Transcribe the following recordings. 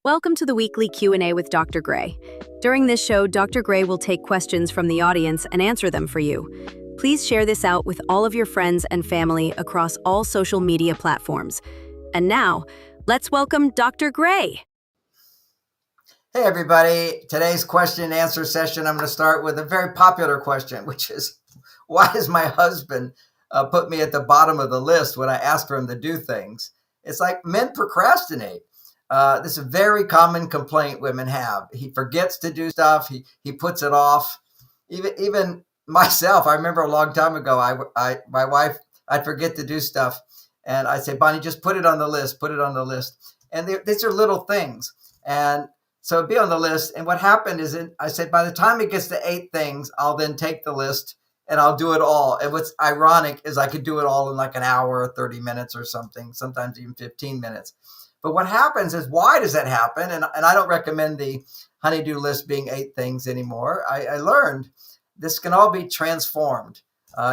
Welcome to the weekly Q&A with Dr. Gray. During this show, Dr. Gray will take questions from the audience and answer them for you. Please share this out with all of your friends and family across all social media platforms. And now, let's welcome Dr. Gray. Hey everybody, today's question and answer session, I'm going to start with a very popular question, which is, why does my husband put me at the bottom of the list when I ask for him to do things? It's like men procrastinate. This is a very common complaint women have. He forgets to do stuff. He puts it off. Even myself, I remember a long time ago, my wife, I'd forget to do stuff. And I'd say, Bonnie, just put it on the list, put it on the list. And these are little things. And so it'd be on the list. And what happened is I said, by the time it gets to 8 things, I'll then take the list and I'll do it all. And what's ironic is I could do it all in like an hour or 30 minutes or something, sometimes even 15 minutes. But what happens is, why does that happen? And I don't recommend the honeydew list being 8 things anymore. I learned this can all be transformed.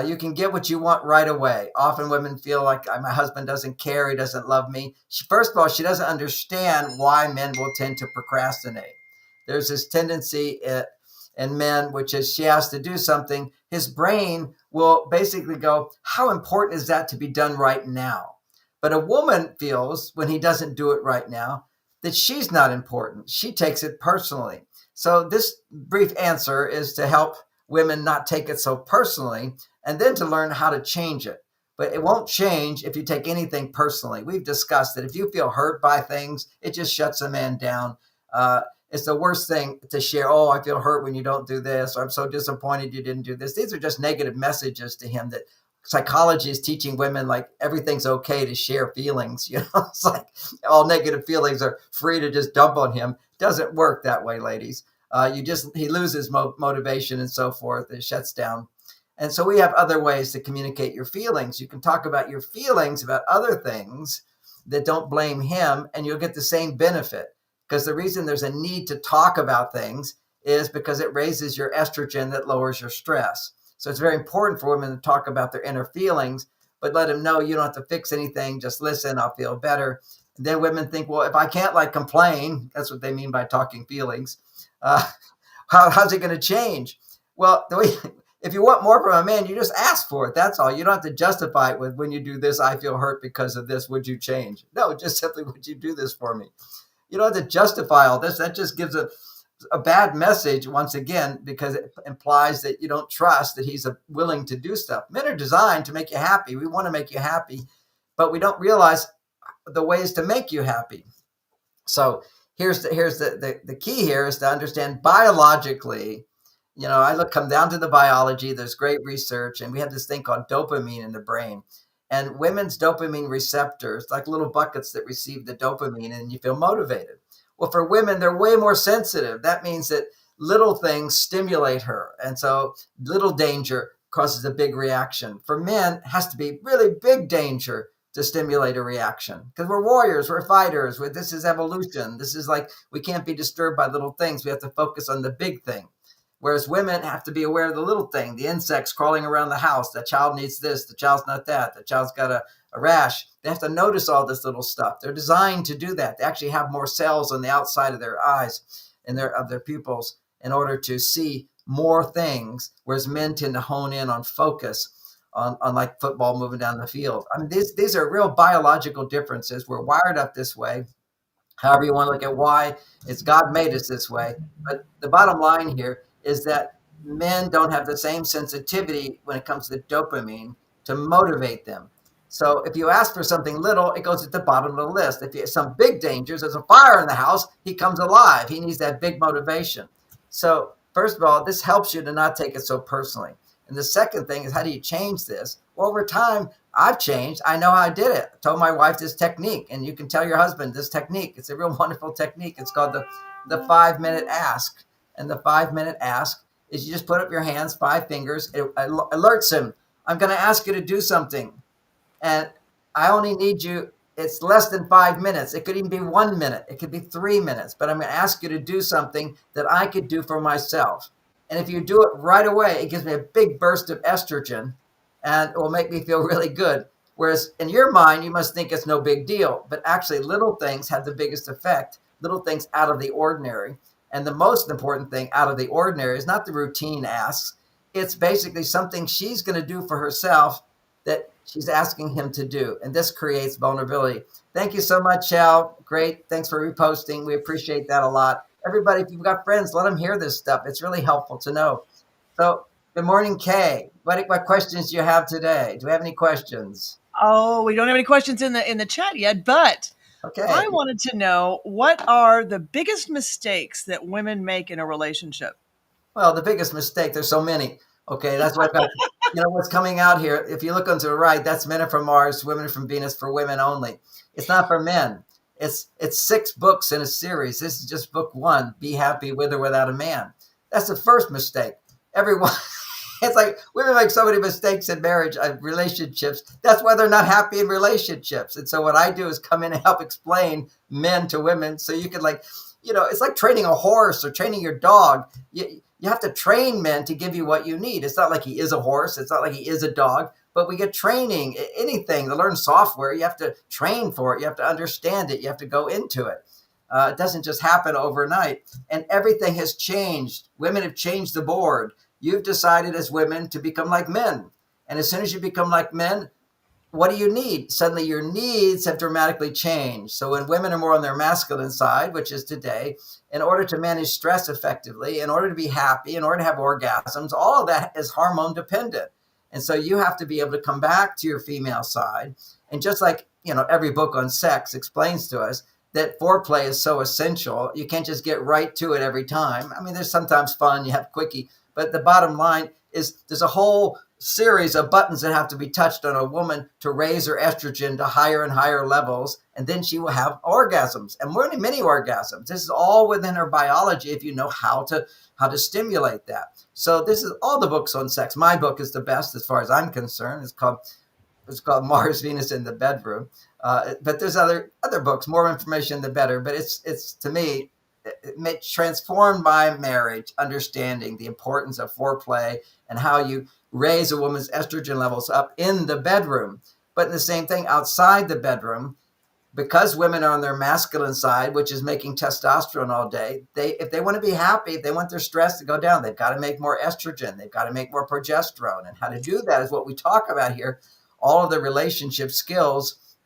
You can get what you want right away. Often women feel like my husband doesn't care, he doesn't love me. First of all, she doesn't understand why men will tend to procrastinate. There's this tendency in men, which is she has to do something. His brain will basically go, how important is that to be done right now? But a woman feels when he doesn't do it right now that she's not important. She takes it personally. So this brief answer is to help women not take it so personally, and then to learn how to change it. But it won't change if you take anything personally. We've discussed that if you feel hurt by things, it just shuts a man down. It's the worst thing to share. Oh, I feel hurt when you don't do this, or I'm so disappointed you didn't do this. These are just negative messages to him that psychology is teaching women like everything's okay to share feelings. It's like all negative feelings are free to just dump on him. Doesn't work that way, ladies. He loses motivation and so forth. It shuts down. And so we have other ways to communicate your feelings. You can talk about your feelings about other things that don't blame him, and you'll get the same benefit. Because the reason there's a need to talk about things is because it raises your estrogen that lowers your stress. So it's very important for women to talk about their inner feelings, but let them know you don't have to fix anything. Just listen, I'll feel better. And then women think, well, if I can't complain, that's what they mean by talking feelings. How's it going to change? Well, if you want more from a man, you just ask for it. That's all. You don't have to justify it with, when you do this, I feel hurt because of this. Would you change? No, just simply, would you do this for me? You don't have to justify all this. That just gives a bad message, once again, because it implies that you don't trust that he's willing to do stuff. Men are designed to make you happy. We want to make you happy, but we don't realize the ways to make you happy. So here's the key here is to understand biologically. Come down to the biology. There's great research, and we have this thing called dopamine in the brain. And women's dopamine receptors, like little buckets that receive the dopamine, and you feel motivated. Well, for women, they're way more sensitive. That means that little things stimulate her. And so little danger causes a big reaction. For men, it has to be really big danger to stimulate a reaction, because we're warriors, we're fighters. This is evolution. This is like, we can't be disturbed by little things. We have to focus on the big thing. Whereas women have to be aware of the little thing, the insects crawling around the house. The child needs this, the child's not that, the child's got a rash. They have to notice all this little stuff. They're designed to do that. They actually have more cells on the outside of their eyes and of their pupils in order to see more things, whereas men tend to hone in on focus on like football moving down the field. I mean, these are real biological differences. We're wired up this way. However you want to look at why, it's God made us this way. But the bottom line here is that men don't have the same sensitivity when it comes to dopamine to motivate them. So if you ask for something little, it goes at the bottom of the list. If you have some big dangers, there's a fire in the house, he comes alive. He needs that big motivation. So first of all, this helps you to not take it so personally. And the second thing is, how do you change this? Well, over time, I've changed. I know how I did it. I told my wife this technique, and you can tell your husband this technique. It's a real wonderful technique. It's called the 5-minute ask. And the 5-minute ask is you just put up your hands, 5 fingers. It alerts him. I'm going to ask you to do something. And I only need you. It's less than 5 minutes. It could even be 1 minute. It could be 3 minutes. But I'm going to ask you to do something that I could do for myself. And if you do it right away, it gives me a big burst of estrogen, and it will make me feel really good. Whereas in your mind, you must think it's no big deal. But actually, little things have the biggest effect. little things out of the ordinary. And the most important thing out of the ordinary is not the routine asks. It's basically something she's going to do for herself that she's asking him to do. And this creates vulnerability. Thank you so much, Shell. Great. Thanks for reposting. We appreciate that a lot. Everybody, if you've got friends, let them hear this stuff. It's really helpful to know. So, good morning, Kay. What questions do you have today? Do we have any questions? Oh, we don't have any questions in the chat yet, but Okay. I wanted to know, what are the biggest mistakes that women make in a relationship? Well, the biggest mistake, there's so many. Okay, that's what I've got. What's coming out here, if you look onto the right, that's Men Are From Mars, Women Are From Venus, for women only. It's not for men. It's 6 books in a series. This is just book 1, Be Happy With or Without a Man. That's the first mistake. Everyone, it's like women make so many mistakes in marriage, relationships. That's why they're not happy in relationships. And so what I do is come in and help explain men to women, so you can it's like training a horse or training your dog. You have to train men to give you what you need. It's not like he is a horse. It's not like he is a dog. But we get training, anything, to learn software. You have to train for it. You have to understand it. You have to go into it. It doesn't just happen overnight. And everything has changed. Women have changed the board. You've decided as women to become like men. And as soon as you become like men, what do you need? Suddenly your needs have dramatically changed. So when women are more on their masculine side, which is today, in order to manage stress effectively, in order to be happy, in order to have orgasms, all of that is hormone dependent. And so you have to be able to come back to your female side. And just like, every book on sex explains to us that foreplay is so essential, you can't just get right to it every time. I mean, there's sometimes fun, you have quickie, but the bottom line is there's a whole series of buttons that have to be touched on a woman to raise her estrogen to higher and higher levels, and then she will have orgasms, and many orgasms. This is all within her biology if you know how to stimulate that. So this is all the books on sex. My book is the best as far as I'm concerned. It's called Mars, Venus in the Bedroom. But there's other books. More information, the better. But it's to me, it transformed my marriage, understanding the importance of foreplay and how you raise a woman's estrogen levels up in the bedroom. But the same thing outside the bedroom, because women are on their masculine side, which is making testosterone all day, if they want to be happy, if they want their stress to go down, they've got to make more estrogen. They've got to make more progesterone. And how to do that is what we talk about here. All of the relationship skills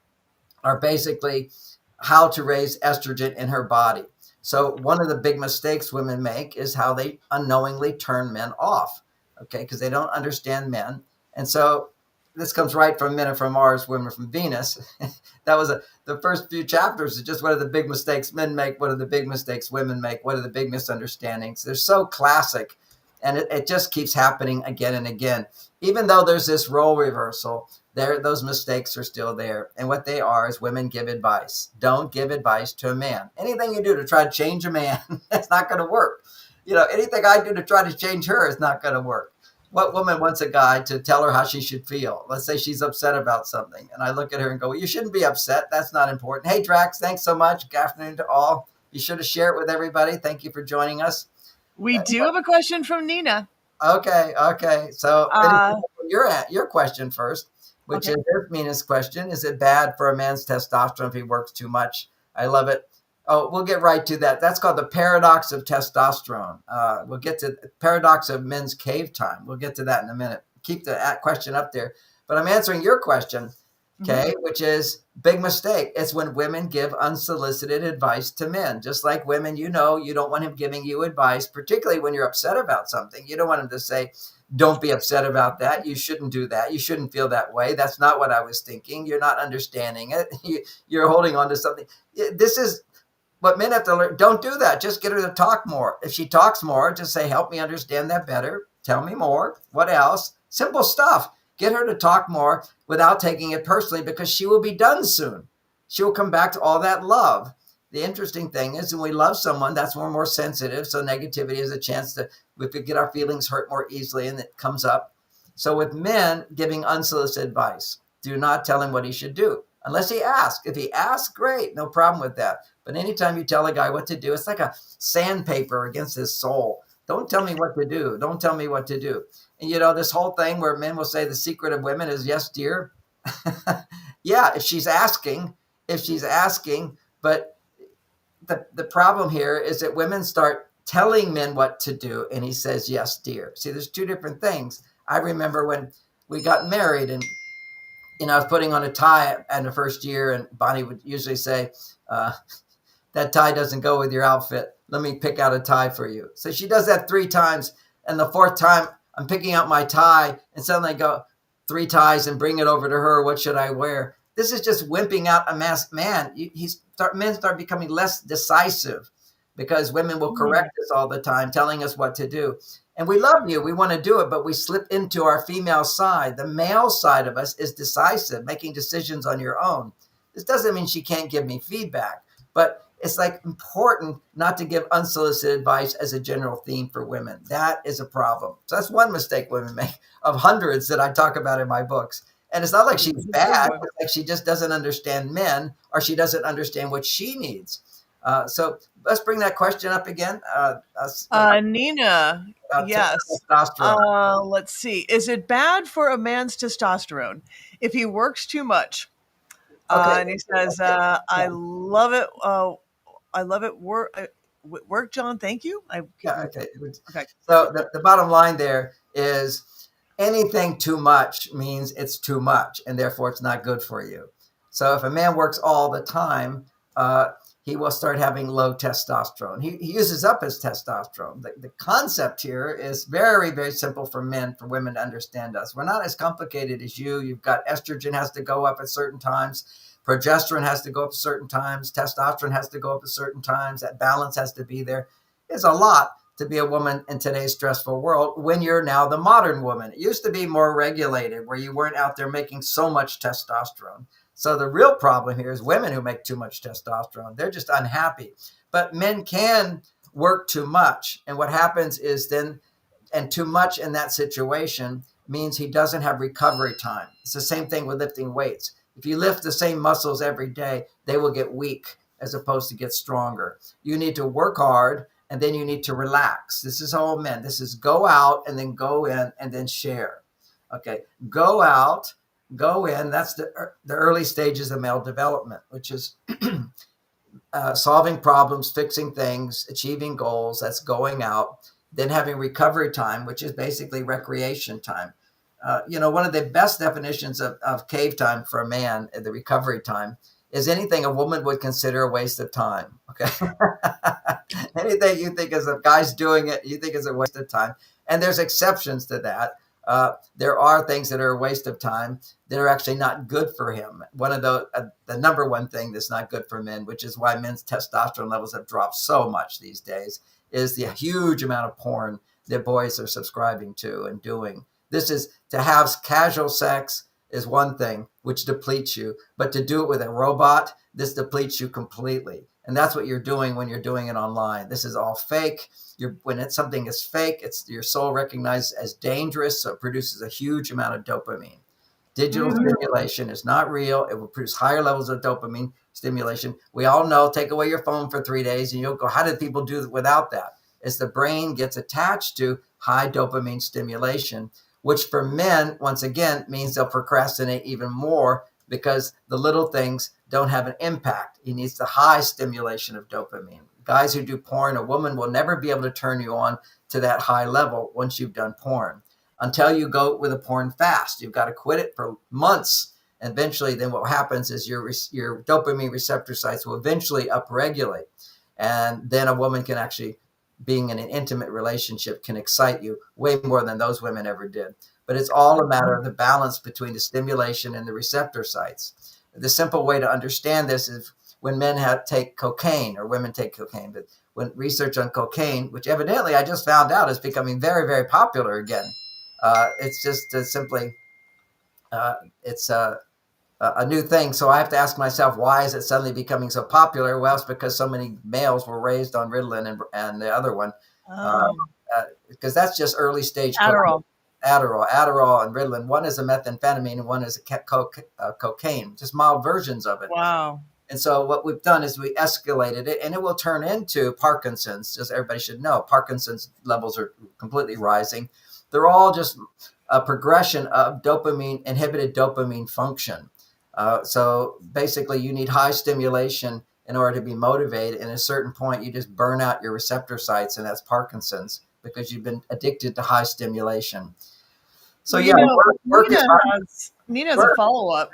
are basically how to raise estrogen in her body. So one of the big mistakes women make is how they unknowingly turn men off, okay, because they don't understand men. And so this comes right from Men Are From Mars, Women Are From Venus. That was the first few chapters is just what are the big mistakes men make, what are the big mistakes women make, what are the big misunderstandings. They're so classic, and it just keeps happening again and again. Even though there's this role reversal, those mistakes are still there. And what they are is women give advice. Don't give advice to a man. Anything you do to try to change a man, it's not going to work. Anything I do to try to change her is not going to work. What woman wants a guy to tell her how she should feel? Let's say she's upset about something. And I look at her and go, well, you shouldn't be upset. That's not important. Hey, Drax, thanks so much. Good afternoon to all. Be sure to share it with everybody. Thank you for joining us. We do have a question from Nina. Okay. So your question first, which is Mina's question. Is it bad for a man's testosterone if he works too much? I love it. Oh, we'll get right to that. That's called the paradox of testosterone. We'll get to the paradox of men's cave time. We'll get to that in a minute. Keep the question up there. But I'm answering your question, okay, which is big mistake. It's when women give unsolicited advice to men. Just like women, you don't want him giving you advice, particularly when you're upset about something. You don't want him to say, don't be upset about that. You shouldn't do that. You shouldn't feel that way. That's not what I was thinking. You're not understanding it. You're holding on to something. This is what men have to learn. Don't do that. Just get her to talk more. If she talks more, just say, help me understand that better. Tell me more. What else? Simple stuff. Get her to talk more without taking it personally, because she will be done soon. She will come back to all that love. The interesting thing is when we love someone, that's when we're more sensitive. So negativity is a chance we could get our feelings hurt more easily, and it comes up. So with men, giving unsolicited advice, do not tell him what he should do unless he asks. If he asks, great, no problem with that. But anytime you tell a guy what to do, it's like a sandpaper against his soul. Don't tell me what to do. Don't tell me what to do. And this whole thing where men will say the secret of women is yes, dear. Yeah, if she's asking, but the problem here is that women start telling men what to do, and he says, yes, dear. See, there's two different things. I remember when we got married, and I was putting on a tie in the first year, and Bonnie would usually say, that tie doesn't go with your outfit. Let me pick out a tie for you. So she does that 3 times, and the 4th time I'm picking out my tie, and suddenly I go 3 ties and bring it over to her. What should I wear? This is just wimping out a masked man. Men start becoming less decisive because women will correct us all the time, telling us what to do. And we love you. We want to do it, but we slip into our female side. The male side of us is decisive, making decisions on your own. This doesn't mean she can't give me feedback, but it's like important not to give unsolicited advice as a general theme for women. That is a problem. So that's one mistake women make of hundreds that I talk about in my books. And it's not like she's bad. It's like she just doesn't understand men, or she doesn't understand what she needs. So let's bring that question up again. Nina, yes. Let's see. Is it bad for a man's testosterone if he works too much? And he says, I love it. I love it. Work, John. Thank you. Okay. So the bottom line there is anything too much means it's too much, and therefore it's not good for you. So if a man works all the time, he will start having low testosterone. He uses up his testosterone. The concept here is very, very simple for women to understand us. We're not as complicated as you. You've got estrogen has to go up at certain times. Progesterone has to go up at certain times. Testosterone has to go up at certain times. That balance has to be there. It's a lot to be a woman in today's stressful world when you're now the modern woman. It used to be more regulated, where you weren't out there making so much testosterone. So the real problem here is women who make too much testosterone. They're just unhappy. But men can work too much. And what happens is and too much in that situation means he doesn't have recovery time. It's the same thing with lifting weights. If you lift the same muscles every day, they will get weak as opposed to get stronger. You need to work hard, and then you need to relax. This is all men. This is go out and then go in and then share. Okay, go out, go in. That's the early stages of male development, which is solving problems, fixing things, achieving goals. That's going out. Then having recovery time, which is basically recreation time. One of the best definitions of cave time for a man, the recovery time, is anything a woman would consider a waste of time. Okay. Anything you think is a guy's doing it, you think is a waste of time. And there's exceptions to that. There are things that are a waste of time that are actually not good for him. One of the number one thing that's not good for men, which is why men's testosterone levels have dropped so much these days, is the huge amount of porn that boys are subscribing to and doing. This is to have casual sex is one thing, which depletes you, but to do it with a robot, this depletes you completely. And that's what you're doing when you're doing it online. This is all fake. When something is fake, it's your soul recognizes as dangerous, so it produces a huge amount of dopamine. Digital stimulation is not real. It will produce higher levels of dopamine stimulation. We all know, take away your phone for 3 days and you'll go, how did people do without that? As the brain gets attached to high dopamine stimulation, which for men, once again, means they'll procrastinate even more because the little things don't have an impact. He needs the high stimulation of dopamine. Guys who do porn, a woman will never be able to turn you on to that high level once you've done porn. Until you go with a porn fast, you've got to quit it for months. Eventually, then what happens is your dopamine receptor sites will eventually upregulate. And then a woman can actually, being in an intimate relationship, can excite you way more than those women ever did. But it's all a matter of the balance between the stimulation and the receptor sites. The simple way to understand this is when men take cocaine or women take cocaine. But when research on cocaine, which evidently I just found out is becoming very, very popular again. It's just simply, it's a new thing. So I have to ask myself, why is it suddenly becoming so popular? Well, it's because so many males were raised on Ritalin and the other one, because that's just early stage Adderall. Adderall and Ritalin. One is a methamphetamine and one is a cocaine, just mild versions of it. Wow. And so what we've done is we escalated it, and it will turn into Parkinson's. Just everybody should know, Parkinson's levels are completely rising. They're all just a progression of inhibited dopamine function. So basically, you need high stimulation in order to be motivated. And at a certain point, you just burn out your receptor sites, and that's Parkinson's, because you've been addicted to high stimulation. So yeah, Nina has a follow-up.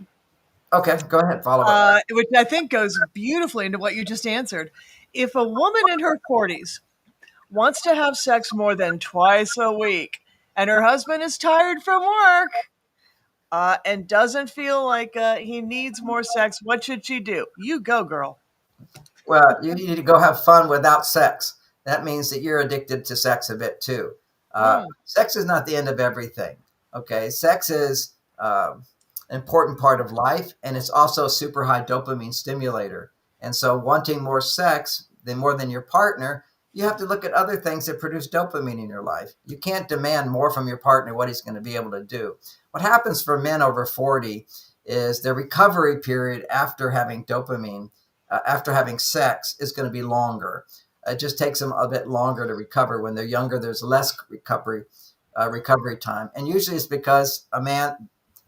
Okay, go ahead, follow up. Which I think goes beautifully into what you just answered. If a woman in her 40s wants to have sex more than twice a week, and her husband is tired from work and doesn't feel like he needs more sex, what should she do? You go, girl. Well, you need to go have fun without sex. That means that you're addicted to sex a bit too. Sex is not the end of everything. Okay, sex is an important part of life, and it's also a super high dopamine stimulator. And so wanting more sex more than your partner, you have to look at other things that produce dopamine in your life. You can't demand more from your partner what he's going to be able to do. What happens for men over 40 is their recovery period after having dopamine, after having sex, is going to be longer. It just takes them a bit longer to recover. When they're younger, there's less recovery time. And usually it's because that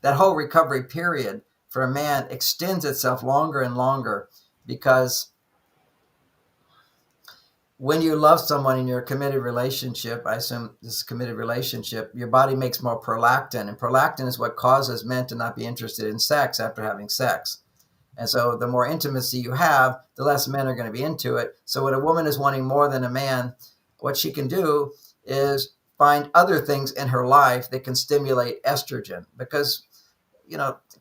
whole recovery period for a man extends itself longer and longer, because when you love someone in your committed relationship, I assume this is a committed relationship, your body makes more prolactin, and prolactin is what causes men to not be interested in sex after having sex. And so the more intimacy you have, the less men are going to be into it. So when a woman is wanting more than a man, what she can do is find other things in her life that can stimulate estrogen, because,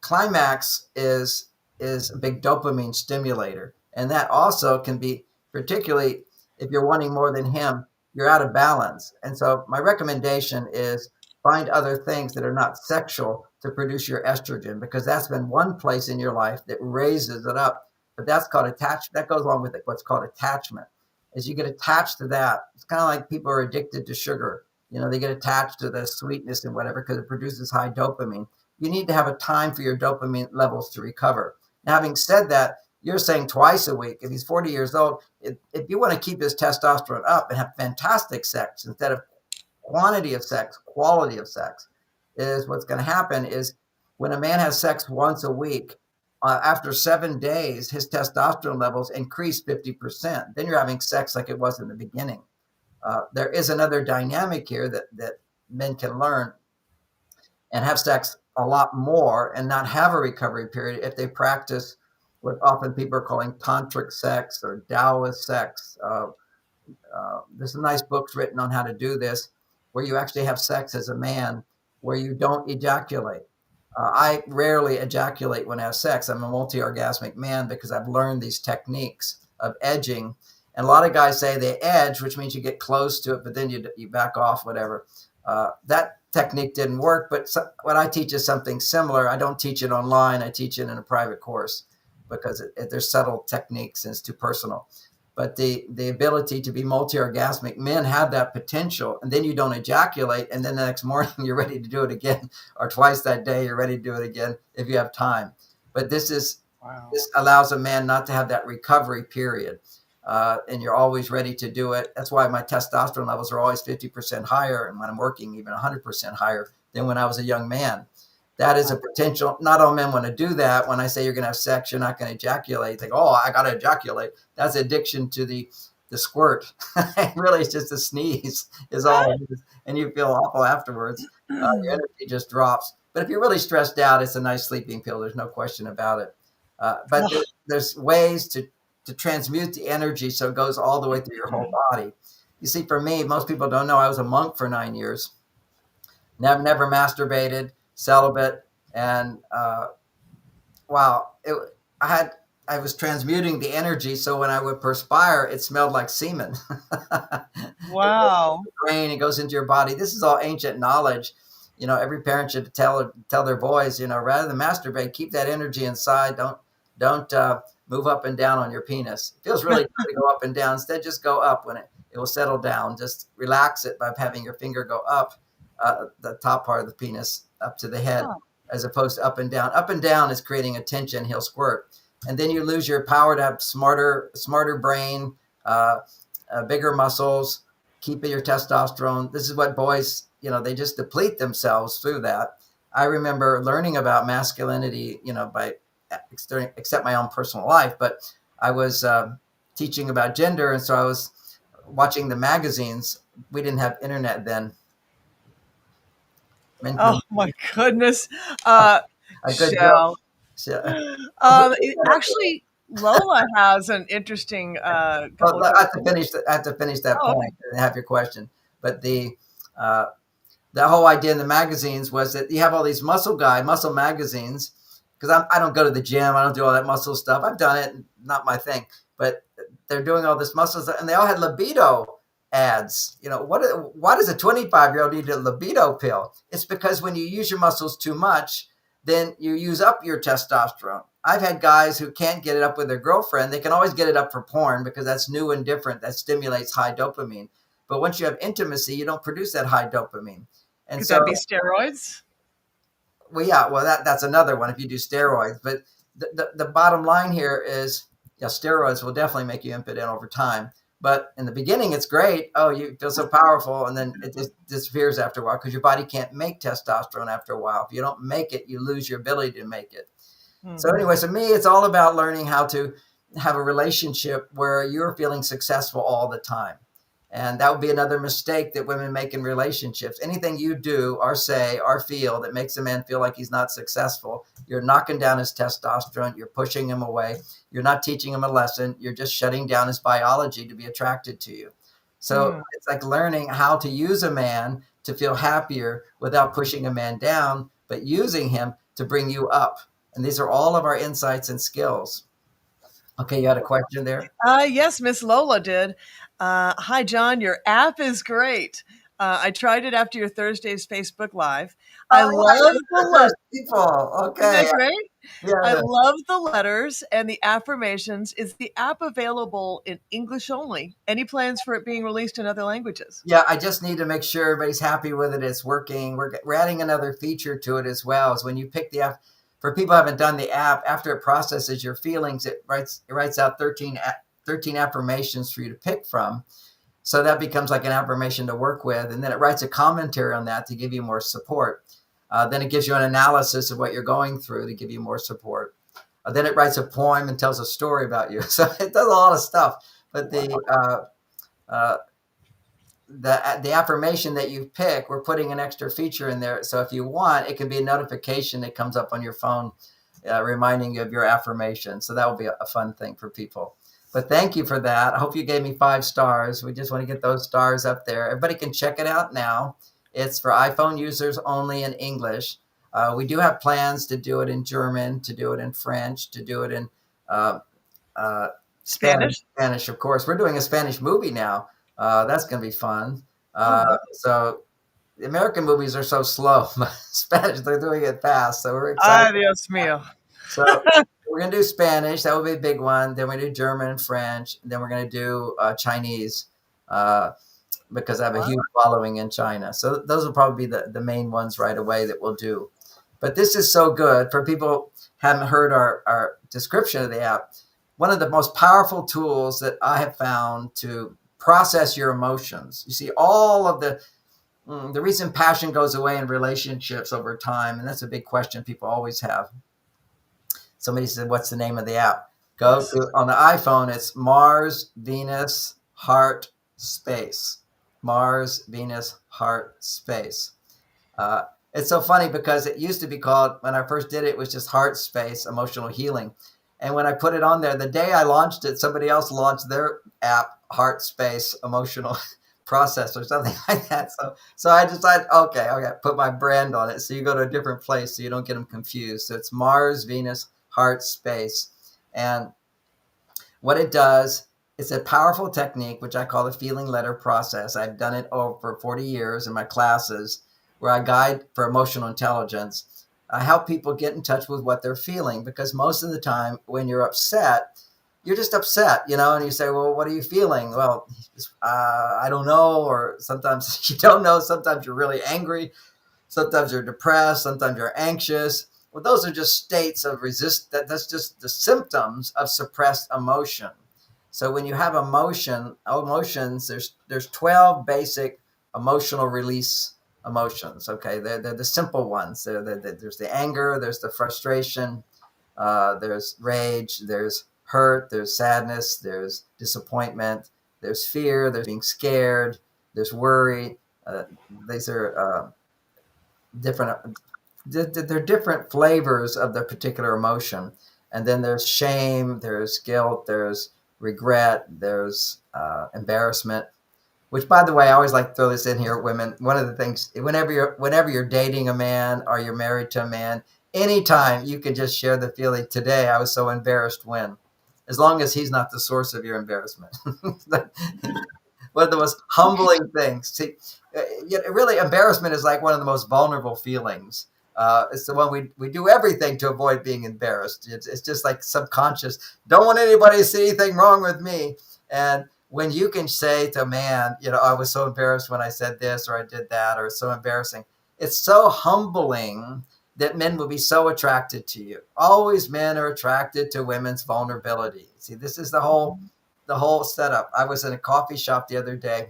climax is a big dopamine stimulator. And that also can be, particularly if you're wanting more than him, you're out of balance. And so my recommendation is find other things that are not sexual to produce your estrogen, because that's been one place in your life that raises it up. But that's called attachment. That goes along with what's called attachment. As you get attached to that, it's kind of like people are addicted to sugar. They get attached to the sweetness and whatever because it produces high dopamine. You need to have a time for your dopamine levels to recover. Now, having said that, you're saying twice a week. If he's 40 years old, if you want to keep his testosterone up and have fantastic sex instead of quantity of sex, quality of sex, is what's going to happen is when a man has sex once a week, after 7 days, his testosterone levels increase 50%. Then you're having sex like it was in the beginning. There is another dynamic here that men can learn and have sex a lot more and not have a recovery period if they practice what often people are calling tantric sex or Taoist sex. There's some nice books written on how to do this, where you actually have sex as a man, where you don't ejaculate. I rarely ejaculate when I have sex. I'm a multi-orgasmic man because I've learned these techniques of edging. And a lot of guys say they edge, which means you get close to it, but then you back off, whatever. That technique didn't work, but what I teach is something similar. I don't teach it online. I teach it in a private course because there's subtle techniques and it's too personal. But the ability to be multi-orgasmic, men have that potential, and then you don't ejaculate, and then the next morning you're ready to do it again, or twice that day you're ready to do it again if you have time. But this allows a man not to have that recovery period, and you're always ready to do it. That's why my testosterone levels are always 50% higher, and when I'm working, even 100% higher than when I was a young man. That is a potential. Not all men want to do that. When I say you're going to have sex, you're not going to ejaculate. They go, oh, I got to ejaculate. That's addiction to the squirt. Really, it's just a sneeze is all it is. And you feel awful afterwards. Your energy just drops. But if you're really stressed out, it's a nice sleeping pill. There's no question about it. But there's ways to transmute the energy so it goes all the way through your whole body. You see, for me, most people don't know I was a monk for 9 years. Never masturbated. Celibate, and I was transmuting the energy, so when I would perspire, it smelled like semen. Wow! It goes into your body. This is all ancient knowledge. Every parent should tell their boys, rather than masturbate, keep that energy inside. Don't move up and down on your penis. It feels really good to go up and down. Instead, just go up when it will settle down. Just relax it by having your finger go up the top part of the penis up to the head, as opposed to up and down. Up and down is creating a tension. He'll squirt, and then you lose your power to have smarter brain, bigger muscles, keeping your testosterone. This is what boys, they just deplete themselves through that. I remember learning about masculinity, by except my own personal life, but I was teaching about gender, and so I was watching the magazines. We didn't have internet then. Oh my goodness. A good Shell. joke. Actually, Lola has an interesting couple Well, of I have to finish that Oh, point and have your question. But the whole idea in the magazines was that you have all these muscle magazines, because I don't go to the gym. I don't do all that muscle stuff. I've done it, not my thing. But they're doing all this muscle stuff, and they all had libido ads. Why does a 25-year-old need a libido pill? It's because when you use your muscles too much, then you use up your testosterone. I've had guys who can't get it up with their girlfriend. They can always get it up for porn because that's new and different. That stimulates high dopamine. But once you have intimacy, you don't produce that high dopamine. And could so, that be steroids? that's another one if you do steroids. But the bottom line here is, steroids will definitely make you impotent over time. But in the beginning, it's great. Oh, you feel so powerful. And then it just disappears after a while because your body can't make testosterone after a while. If you don't make it, you lose your ability to make it. Mm-hmm. So anyway, so me, it's all about learning how to have a relationship where you're feeling successful all the time. And that would be another mistake that women make in relationships. Anything you do or say or feel that makes a man feel like he's not successful, you're knocking down his testosterone, you're pushing him away, you're not teaching him a lesson, you're just shutting down his biology to be attracted to you. So it's like learning how to use a man to feel happier without pushing a man down, but using him to bring you up. And these are all of our insights and skills. Okay, you had a question there? Yes, Miss Lola did. Hi, John. Your app is great. I tried it after your Thursday's Facebook Live. I love the letters. People. Okay. Isn't that great? Yeah. I love the letters and the affirmations. Is the app available in English only? Any plans for it being released in other languages? Yeah, I just need to make sure everybody's happy with it. It's working. We're adding another feature to it as well. Is when you pick the app. For people who haven't done the app, after it processes your feelings, it writes out 13 affirmations for you to pick from. So that becomes like an affirmation to work with. And then it writes a commentary on that to give you more support. Then it gives you an analysis of what you're going through to give you more support. Then it writes a poem and tells a story about you. So it does a lot of stuff. But the affirmation that you pick, we're putting an extra feature in there. So if you want, it can be a notification that comes up on your phone reminding you of your affirmation. So that will be a fun thing for people. But thank you for that. I hope you gave me 5 stars. We just want to get those stars up there. Everybody can check it out now. It's for iPhone users only in English. We do have plans to do it in German, to do it in French, to do it in Spanish, of course. We're doing a Spanish movie now. That's going to be fun. So the American movies are so slow. Spanish, they're doing it fast. So we're excited. Ay, Dios mío. So we're going to do Spanish. That will be a big one. Then we're going to do German and French. And then we're going to do Chinese because I have a huge following in China. So those will probably be the main ones right away that we'll do. But this is so good. For people who haven't heard our description of the app, one of the most powerful tools that I have found to process your emotions. You see, all of the reason passion goes away in relationships over time, and that's a big question people always have. Somebody said, what's the name of the app? Go to, on the iPhone, it's Mars, Venus, Heart, Space. Mars, Venus, Heart, Space. It's so funny because it used to be called, when I first did it, it was just Heart Space Emotional Healing. And when I put it on there, the day I launched it, somebody else launched their app, Heart Space Emotional Process or something like that. So I decided, okay, put my brand on it. So you go to a different place so you don't get them confused. So it's Mars, Venus, Heart, Space. And what it does, it's a powerful technique, which I call the feeling letter process. I've done it over 40 years in my classes where I guide for emotional intelligence. I help people get in touch with what they're feeling, because most of the time when you're upset, you're just upset, and you say, well, what are you feeling? Well, I don't know. Or sometimes you don't know. Sometimes you're really angry. Sometimes you're depressed. Sometimes you're anxious. Well, those are just states of that's just the symptoms of suppressed emotion. So when you have emotions, there's 12 basic emotional release emotions. Okay, they're the simple ones. There's the anger, there's the frustration, there's rage, there's hurt, there's sadness, there's disappointment, there's fear, there's being scared, there's worry. These are different. They're different flavors of the particular emotion. And then there's shame, there's guilt, there's regret, there's embarrassment. Which, by the way, I always like to throw this in here, women. One of the things, whenever you're dating a man or you're married to a man, anytime you can just share the feeling. Today, I was so embarrassed when, as long as he's not the source of your embarrassment. One of the most humbling things. See, really, embarrassment is like one of the most vulnerable feelings. It's the one we do everything to avoid being embarrassed. It's just like subconscious. Don't want anybody to see anything wrong with me. And when you can say to a man, I was so embarrassed when I said this or I did that, or it's so embarrassing. It's so humbling that men will be so attracted to you. Always men are attracted to women's vulnerability. See, this is the whole setup. I was in a coffee shop the other day,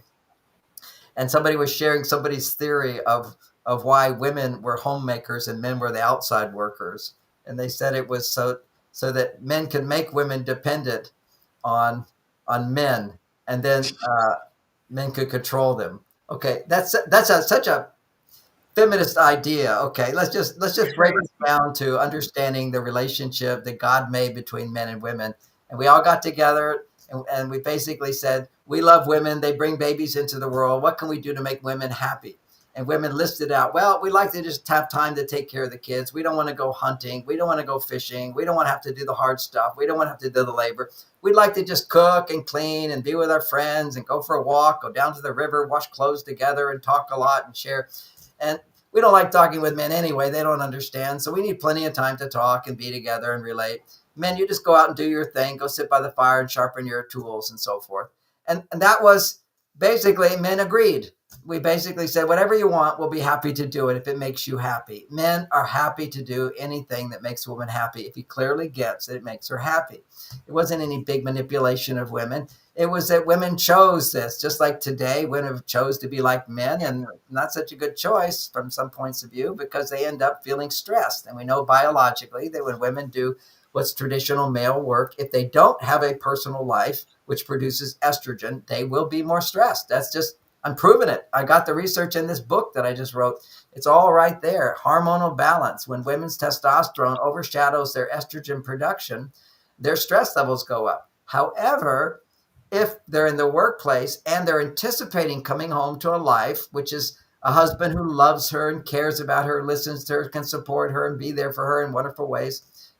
and somebody was sharing somebody's theory of why women were homemakers and men were the outside workers. And they said it was so that men can make women dependent on men, and then men could control them. Okay, that's such a feminist idea. Okay, let's just break it down to understanding the relationship that God made between men and women. And we all got together and we basically said, we love women. They bring babies into the world. What can we do to make women happy? And women listed out, well, we like to just have time to take care of the kids. We don't want to go hunting. We don't want to go fishing. We don't want to have to do the hard stuff. We don't want to have to do the labor. We'd like to just cook and clean and be with our friends and go for a walk, go down to the river, wash clothes together and talk a lot and share. And we don't like talking with men anyway. They don't understand. So we need plenty of time to talk and be together and relate. Men, you just go out and do your thing. Go sit by the fire and sharpen your tools and so forth. And that was basically, men agreed. We basically said, whatever you want, we'll be happy to do it if it makes you happy. Men are happy to do anything that makes a woman happy if he clearly gets that it makes her happy. It wasn't any big manipulation of women. It was that women chose this, just like today, women chose to be like men, and not such a good choice from some points of view because they end up feeling stressed. And we know biologically that when women do what's traditional male work, if they don't have a personal life, which produces estrogen, they will be more stressed. That's just, I'm proving it. I got the research in this book that I just wrote. It's all right there. Hormonal balance. When women's testosterone overshadows their estrogen production, their stress levels go up. However, if they're in the workplace and they're anticipating coming home to a life, which is a husband who loves her and cares about her, listens to her, can support her and be there for her in wonderful ways,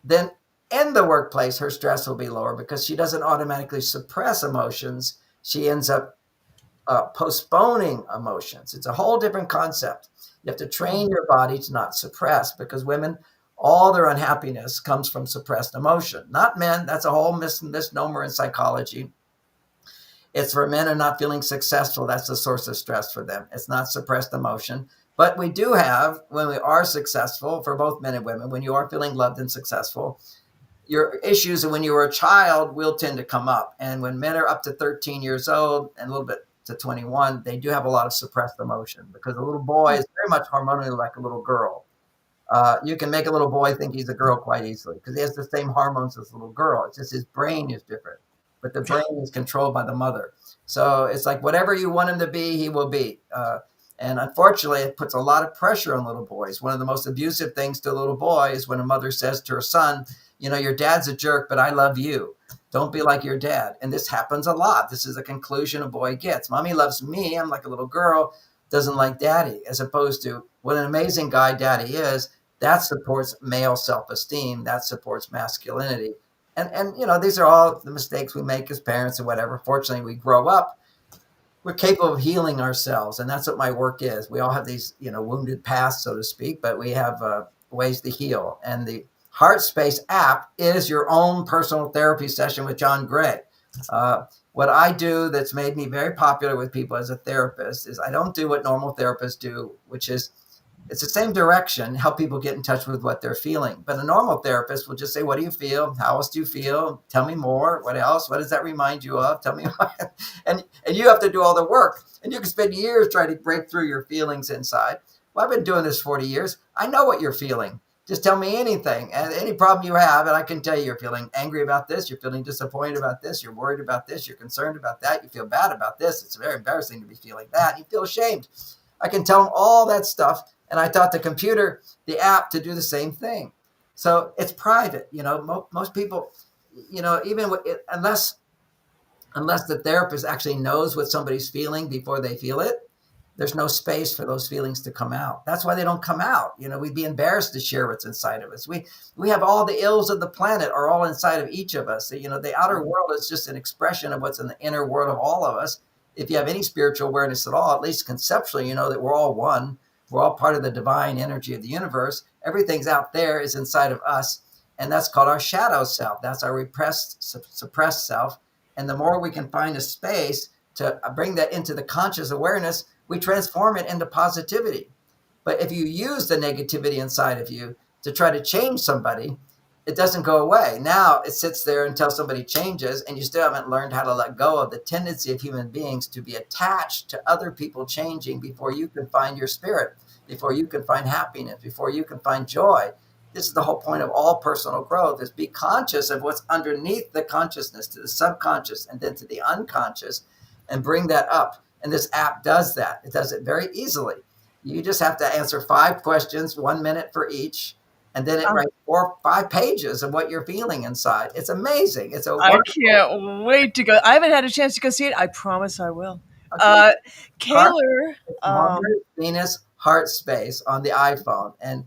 then in the workplace, her stress will be lower because she doesn't automatically suppress emotions. She ends up postponing emotions. It's a whole different concept. You have to train your body to not suppress because women, all their unhappiness comes from suppressed emotion. Not men. That's a whole misnomer in psychology. It's for men who are not feeling successful. That's the source of stress for them. It's not suppressed emotion. But we do have, when we are successful, for both men and women, when you are feeling loved and successful, your issues when you were a child will tend to come up. And when men are up to 13 years old and a little bit to 21, they do have a lot of suppressed emotion because a little boy is very much hormonally like a little girl. You can make a little boy think he's a girl quite easily because he has the same hormones as a little girl. It's just his brain is different, but the brain is controlled by the mother. So it's like whatever you want him to be, he will be. And unfortunately, it puts a lot of pressure on little boys. One of the most abusive things to a little boy is when a mother says to her son, your dad's a jerk, but I love you. Don't be like your dad. And this happens a lot. This is a conclusion a boy gets. Mommy loves me. I'm like a little girl, doesn't like daddy, as opposed to what an amazing guy daddy is. That supports male self-esteem. That supports masculinity. And these are all the mistakes we make as parents and whatever. Fortunately, we grow up. We're capable of healing ourselves. And that's what my work is. We all have these, wounded pasts, so to speak, but we have ways to heal. And the HeartSpace app is your own personal therapy session with John Gray. What I do that's made me very popular with people as a therapist is I don't do what normal therapists do, which is it's the same direction, help people get in touch with what they're feeling. But a normal therapist will just say, what do you feel? How else do you feel? Tell me more. What else? What does that remind you of? Tell me more. And you have to do all the work. And you can spend years trying to break through your feelings inside. Well, I've been doing this 40 years. I know what you're feeling. Just tell me anything and any problem you have. And I can tell you, you're feeling angry about this. You're feeling disappointed about this. You're worried about this. You're concerned about that. You feel bad about this. It's very embarrassing to be feeling that. You feel ashamed. I can tell them all that stuff. And I taught the computer, the app, to do the same thing. So it's private. Most people, even unless the therapist actually knows what somebody's feeling before they feel it, there's no space for those feelings to come out. That's why they don't come out. We'd be embarrassed to share what's inside of us. We have all the ills of the planet are all inside of each of us. The outer world is just an expression of what's in the inner world of all of us. If you have any spiritual awareness at all, at least conceptually, you know that we're all one. We're all part of the divine energy of the universe. Everything's out there is inside of us. And that's called our shadow self. That's our repressed, suppressed self. And the more we can find a space to bring that into the conscious awareness, we transform it into positivity. But if you use the negativity inside of you to try to change somebody, it doesn't go away. Now it sits there until somebody changes, and you still haven't learned how to let go of the tendency of human beings to be attached to other people changing before you can find your spirit, before you can find happiness, before you can find joy. This is the whole point of all personal growth, is be conscious of what's underneath the consciousness, to the subconscious and then to the unconscious, and bring that up. And this app does that. It does it very easily. You just have to answer 5 questions, 1 minute for each. And then it writes 4 or 5 pages of what you're feeling inside. It's amazing. I can't wait to go. I haven't had a chance to go see it. I promise I will. Okay. Kaylor. Venus Heart Space on the iPhone. And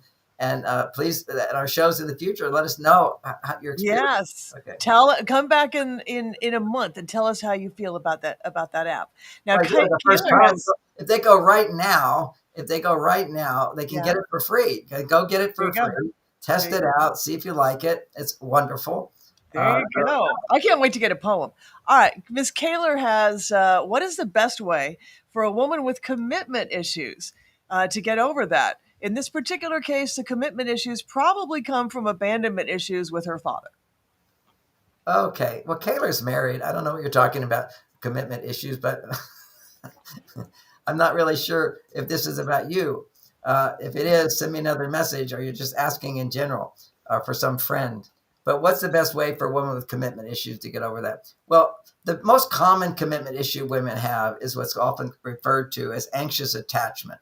please, at our shows in the future, let us know how your experience. Yes. Okay. Come back in a month and tell us how you feel about that app. Now, if they go right now, they can get it for free. Go get it for free. Test it out. See if you like it. It's wonderful. There you go. I can't wait to get a poem. All right. Ms. Kaylor has, what is the best way for a woman with commitment issues to get over that? In this particular case, the commitment issues probably come from abandonment issues with her father. Okay. Well, Kaylor's married. I don't know what you're talking about, commitment issues, but I'm not really sure if this is about you. If it is, send me another message, or you're just asking in general for some friend. But what's the best way for a woman with commitment issues to get over that? Well, the most common commitment issue women have is what's often referred to as anxious attachment.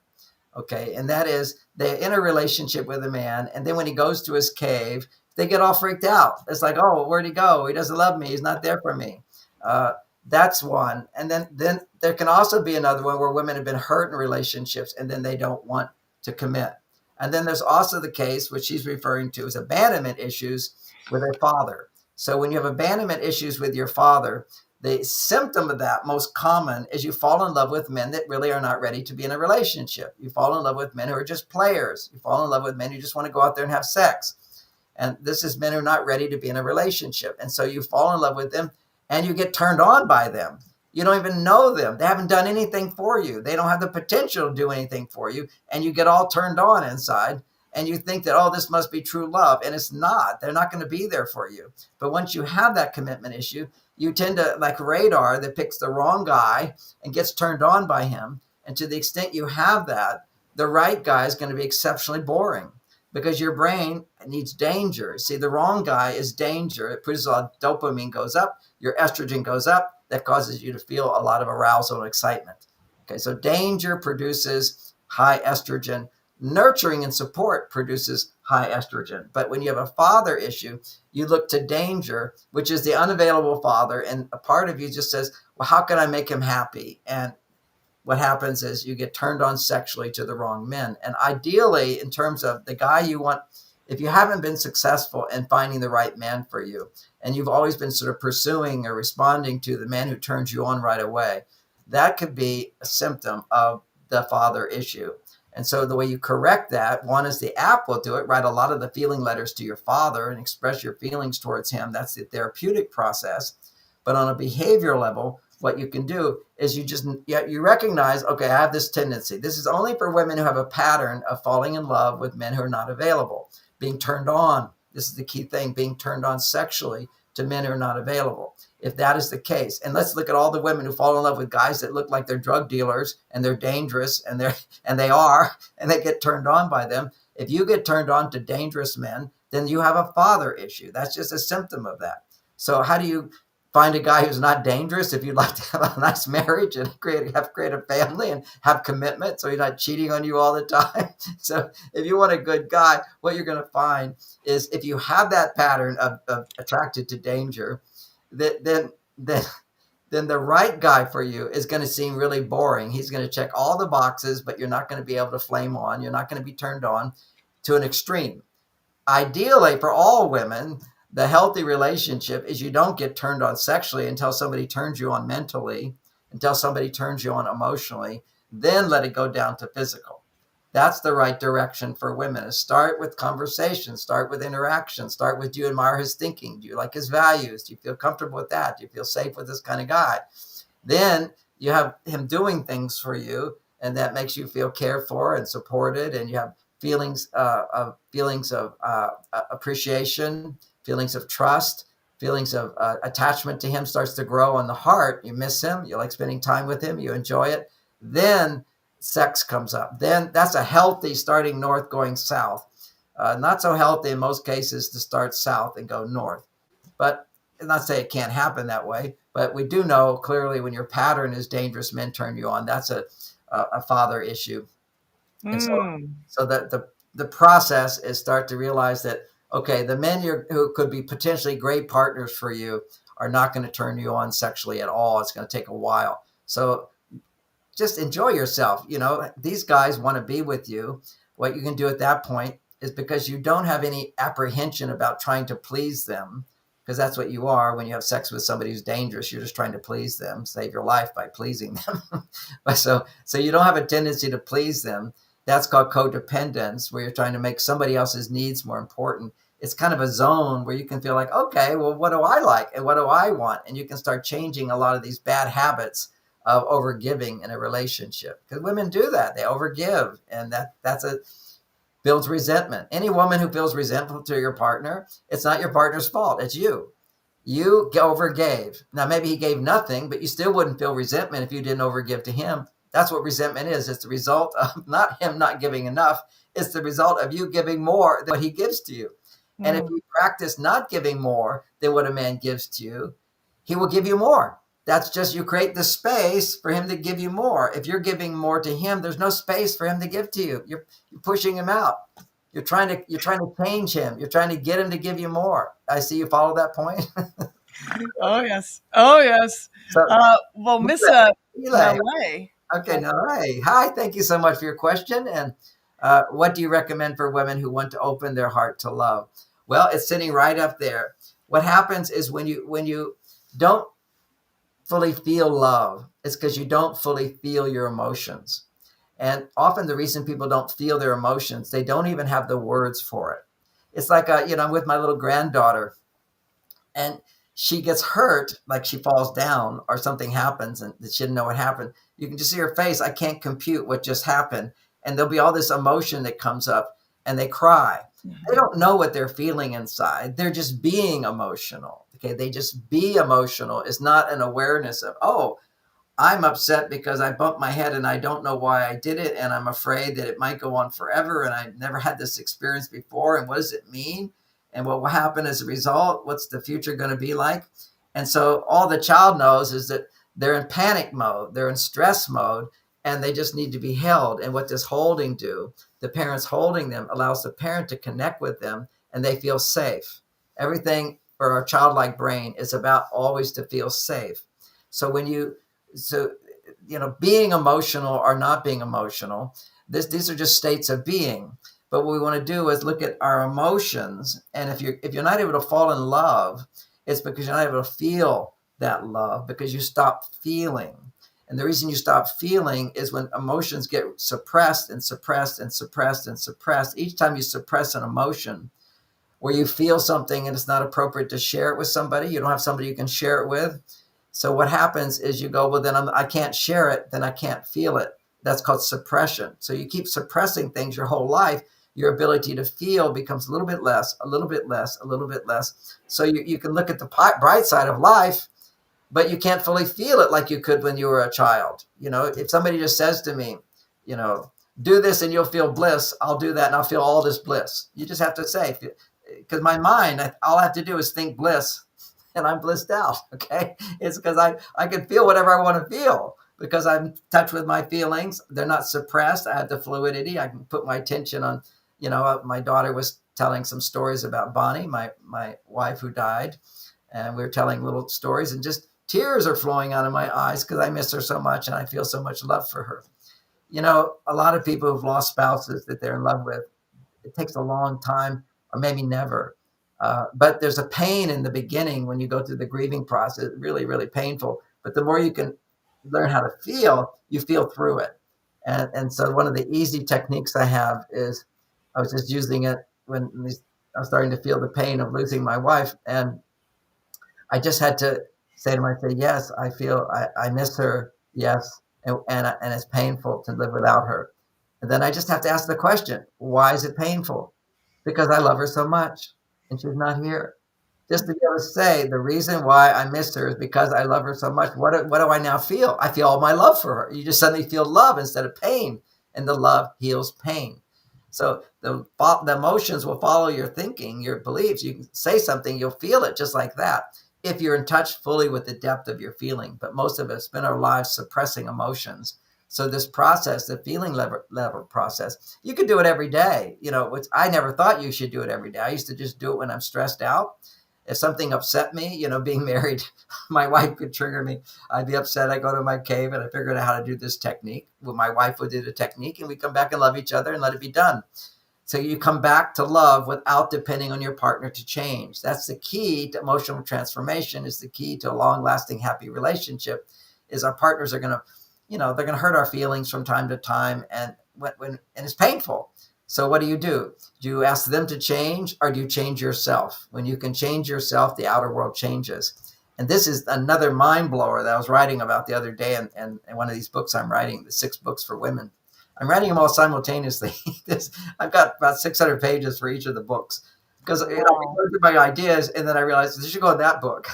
Okay. And that is, they're in a relationship with a man, and then when he goes to his cave, they get all freaked out. It's like, oh, where'd he go? He doesn't love me. He's not there for me. That's one. And then there can also be another one where women have been hurt in relationships, and then they don't want to commit. And then there's also the case, which she's referring to as abandonment issues with her father. So when you have abandonment issues with your father, the symptom of that, most common, is you fall in love with men that really are not ready to be in a relationship. You fall in love with men who are just players. You fall in love with men who just want to go out there and have sex. And this is men who are not ready to be in a relationship. And so you fall in love with them, and you get turned on by them. You don't even know them. They haven't done anything for you. They don't have the potential to do anything for you. And you get all turned on inside, and you think that, oh, this must be true love. And it's not. They're not going to be there for you. But once you have that commitment issue, you tend to, like radar that picks the wrong guy and gets turned on by him. And to the extent you have that, the right guy is going to be exceptionally boring, because your brain needs danger. See, the wrong guy is danger. It produces a lot of dopamine goes up. Your estrogen goes up. That causes you to feel a lot of arousal and excitement. Okay, so danger produces high estrogen. Nurturing and support produces high estrogen. But when you have a father issue, you look to danger, which is the unavailable father. And a part of you just says, well, how can I make him happy? And what happens is you get turned on sexually to the wrong men. And ideally, in terms of the guy you want, if you haven't been successful in finding the right man for you, and you've always been sort of pursuing or responding to the man who turns you on right away, that could be a symptom of the father issue. And so the way you correct that, one is the app will do it. Write a lot of the feeling letters to your father and express your feelings towards him. That's the therapeutic process. But on a behavioral level, what you can do is you recognize, okay, I have this tendency. This is only for women who have a pattern of falling in love with men who are not available, being turned on. This is the key thing, being turned on sexually to men who are not available. If that is the case, and let's look at all the women who fall in love with guys that look like they're drug dealers and they're dangerous and they get turned on by them. If you get turned on to dangerous men, then you have a father issue. That's just a symptom of that. So how do you find a guy who's not dangerous if you'd like to have a nice marriage and create a family and have commitment so he's not cheating on you all the time? So if you want a good guy, what you're going to find is if you have that pattern of attracted to danger, then the right guy for you is going to seem really boring. He's going to check all the boxes, but you're not going to be able to flame on. You're not going to be turned on to an extreme. Ideally, for all women, the healthy relationship is you don't get turned on sexually until somebody turns you on mentally, until somebody turns you on emotionally, then let it go down to physical. That's the right direction for women, is start with conversation, start with interaction, start with, do you admire his thinking? Do you like his values? Do you feel comfortable with that? Do you feel safe with this kind of guy? Then you have him doing things for you, and that makes you feel cared for and supported, and you have feelings of appreciation, feelings of trust, feelings of attachment to him starts to grow in the heart. You miss him. You like spending time with him. You enjoy it. Then sex comes up. Then that's a healthy starting north going south. Not so healthy in most cases to start south and go north. But not say it can't happen that way. But we do know clearly when your pattern is dangerous men turn you on, that's a father issue. And so that the process is start to realize that, okay, the men who could be potentially great partners for you are not going to turn you on sexually at all. It's going to take a while. So just enjoy yourself. You know, these guys want to be with you. What you can do at that point is, because you don't have any apprehension about trying to please them, because that's what you are when you have sex with somebody who's dangerous. You're just trying to please them, save your life by pleasing them. So you don't have a tendency to please them. That's called codependence, where you're trying to make somebody else's needs more important. It's kind of a zone where you can feel like, okay, well, what do I like and what do I want? And you can start changing a lot of these bad habits of overgiving in a relationship, because women do that. They overgive, and that's builds resentment. Any woman who feels resentful to your partner, it's not your partner's fault. It's you. You overgave. Now, maybe he gave nothing, but you still wouldn't feel resentment if you didn't overgive to him. That's what resentment is. It's the result of not him not giving enough. It's the result of you giving more than what he gives to you. Mm. And if you practice not giving more than what a man gives to you, he will give you more. That's just, you create the space for him to give you more. If you're giving more to him, there's no space for him to give to you. You're pushing him out. You're trying to change him. You're trying to get him to give you more. I see you follow that point. Oh yes. So, well, Miss Nalay. Okay, Nalay. Hi, thank you so much for your question. And what do you recommend for women who want to open their heart to love? Well, it's sitting right up there. What happens is when you don't fully feel love, it's because you don't fully feel your emotions. And often the reason people don't feel their emotions, they don't even have the words for it. It's like, I'm with my little granddaughter, and she gets hurt, like she falls down or something happens and she didn't know what happened. You can just see her face. I can't compute what just happened. And there'll be all this emotion that comes up, and they cry. Mm-hmm. They don't know what they're feeling inside. They're just being emotional. Okay. They just be emotional. It's not an awareness of, oh, I'm upset because I bumped my head and I don't know why I did it. And I'm afraid that it might go on forever. And I've never had this experience before. And what does it mean? And what will happen as a result? What's the future going to be like? And so all the child knows is that they're in panic mode. They're in stress mode, and they just need to be held. And what does holding do? The parents holding them allows the parent to connect with them, and they feel safe. Everything for our childlike brain is about always to feel safe. So being emotional or not being emotional, these are just states of being. But what we want to do is look at our emotions. And if you're not able to fall in love, it's because you're not able to feel that love, because you stop feeling. And the reason you stop feeling is when emotions get suppressed and suppressed and suppressed and suppressed. Each time you suppress an emotion where you feel something and it's not appropriate to share it with somebody, you don't have somebody you can share it with. So what happens is you go, well, then I can't share it, then I can't feel it. That's called suppression. So you keep suppressing things your whole life. Your ability to feel becomes a little bit less, a little bit less, a little bit less. So you can look at the bright side of life, but you can't fully feel it like you could when you were a child. If somebody just says to me, do this and you'll feel bliss. I'll do that and I'll feel all this bliss. You just have to say, because my mind, all I have to do is think bliss and I'm blissed out. Okay. It's because I can feel whatever I want to feel because I'm in touch with my feelings. They're not suppressed. I have the fluidity. I can put my attention on, my daughter was telling some stories about Bonnie, my wife who died. And we were telling little stories and just tears are flowing out of my eyes because I miss her so much and I feel so much love for her. A lot of people who've lost spouses that they're in love with, it takes a long time or maybe never. But there's a pain in the beginning when you go through the grieving process, really, really painful. But the more you can learn how to feel, you feel through it. And so one of the easy techniques I have is, I was just using it when I was starting to feel the pain of losing my wife. And I just had to say to myself, yes, I miss her. Yes. And it's painful to live without her. And then I just have to ask the question, why is it painful? Because I love her so much and she's not here. Just to be able to say the reason why I miss her is because I love her so much. What do I now feel? I feel all my love for her. You just suddenly feel love instead of pain, and the love heals pain. So the emotions will follow your thinking, your beliefs. You can say something, you'll feel it just like that if you're in touch fully with the depth of your feeling. But most of us spend our lives suppressing emotions. So this process, the feeling level process, you could do it every day, which I never thought you should do it every day. I used to just do it when I'm stressed out. If something upset me, being married, my wife could trigger me. I'd be upset. I go to my cave and I figured out how to do this technique. Well, my wife would do the technique and we come back and love each other and let it be done. So you come back to love without depending on your partner to change. That's the key to emotional transformation, is the key to a long-lasting, happy relationship, is our partners are going to, they're going to hurt our feelings from time to time. And and it's painful. So what do? Do you ask them to change, or do you change yourself? When you can change yourself, the outer world changes. And this is another mind blower that I was writing about the other day. And one of these books I'm writing, the 6 books for women, I'm writing them all simultaneously. I've got about 600 pages for each of the books because I go through my ideas and then I realized this should go in that book.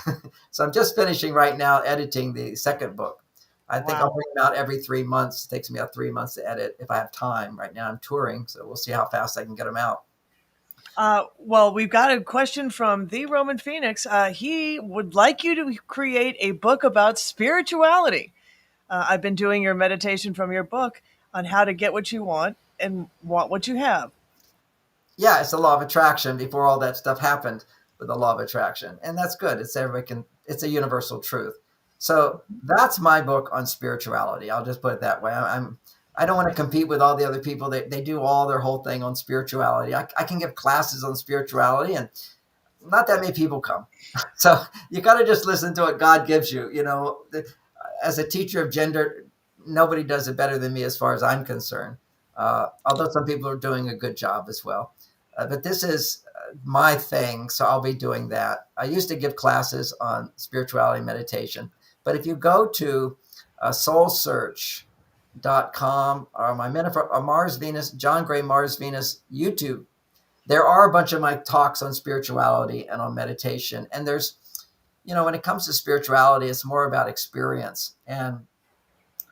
So I'm just finishing right now editing the second book. I think I'll bring them out every 3 months. It takes me about 3 months to edit if I have time. Right now I'm touring, so we'll see how fast I can get them out. Well, we've got a question from the Roman Phoenix. He would like you to create a book about spirituality. I've been doing your meditation from your book on how to get what you want and want what you have. Yeah, it's the law of attraction before all that stuff happened with the law of attraction. And that's good. It's a universal truth. So that's my book on spirituality. I'll just put it that way. I don't want to compete with all the other people. They do all their whole thing on spirituality. I can give classes on spirituality and not that many people come. So you got to just listen to what God gives you. As a teacher of gender, nobody does it better than me as far as I'm concerned. Although some people are doing a good job as well. But this is my thing, so I'll be doing that. I used to give classes on spirituality meditation. But if you go to soulsearch.com or my Mars Venus, John Gray Mars Venus YouTube, there are a bunch of my talks on spirituality and on meditation. And there's, when it comes to spirituality, it's more about experience. And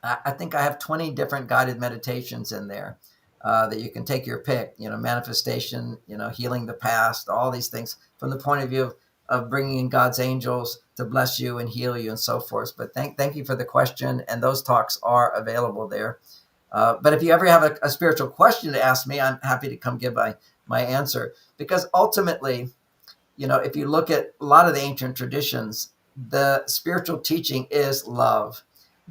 I think I have 20 different guided meditations in there that you can take your pick, manifestation, healing the past, all these things from the point of view of bringing in God's angels to bless you and heal you and so forth. But thank you for the question. And those talks are available there. But if you ever have a spiritual question to ask me, I'm happy to come give my answer. Because ultimately, if you look at a lot of the ancient traditions, the spiritual teaching is love.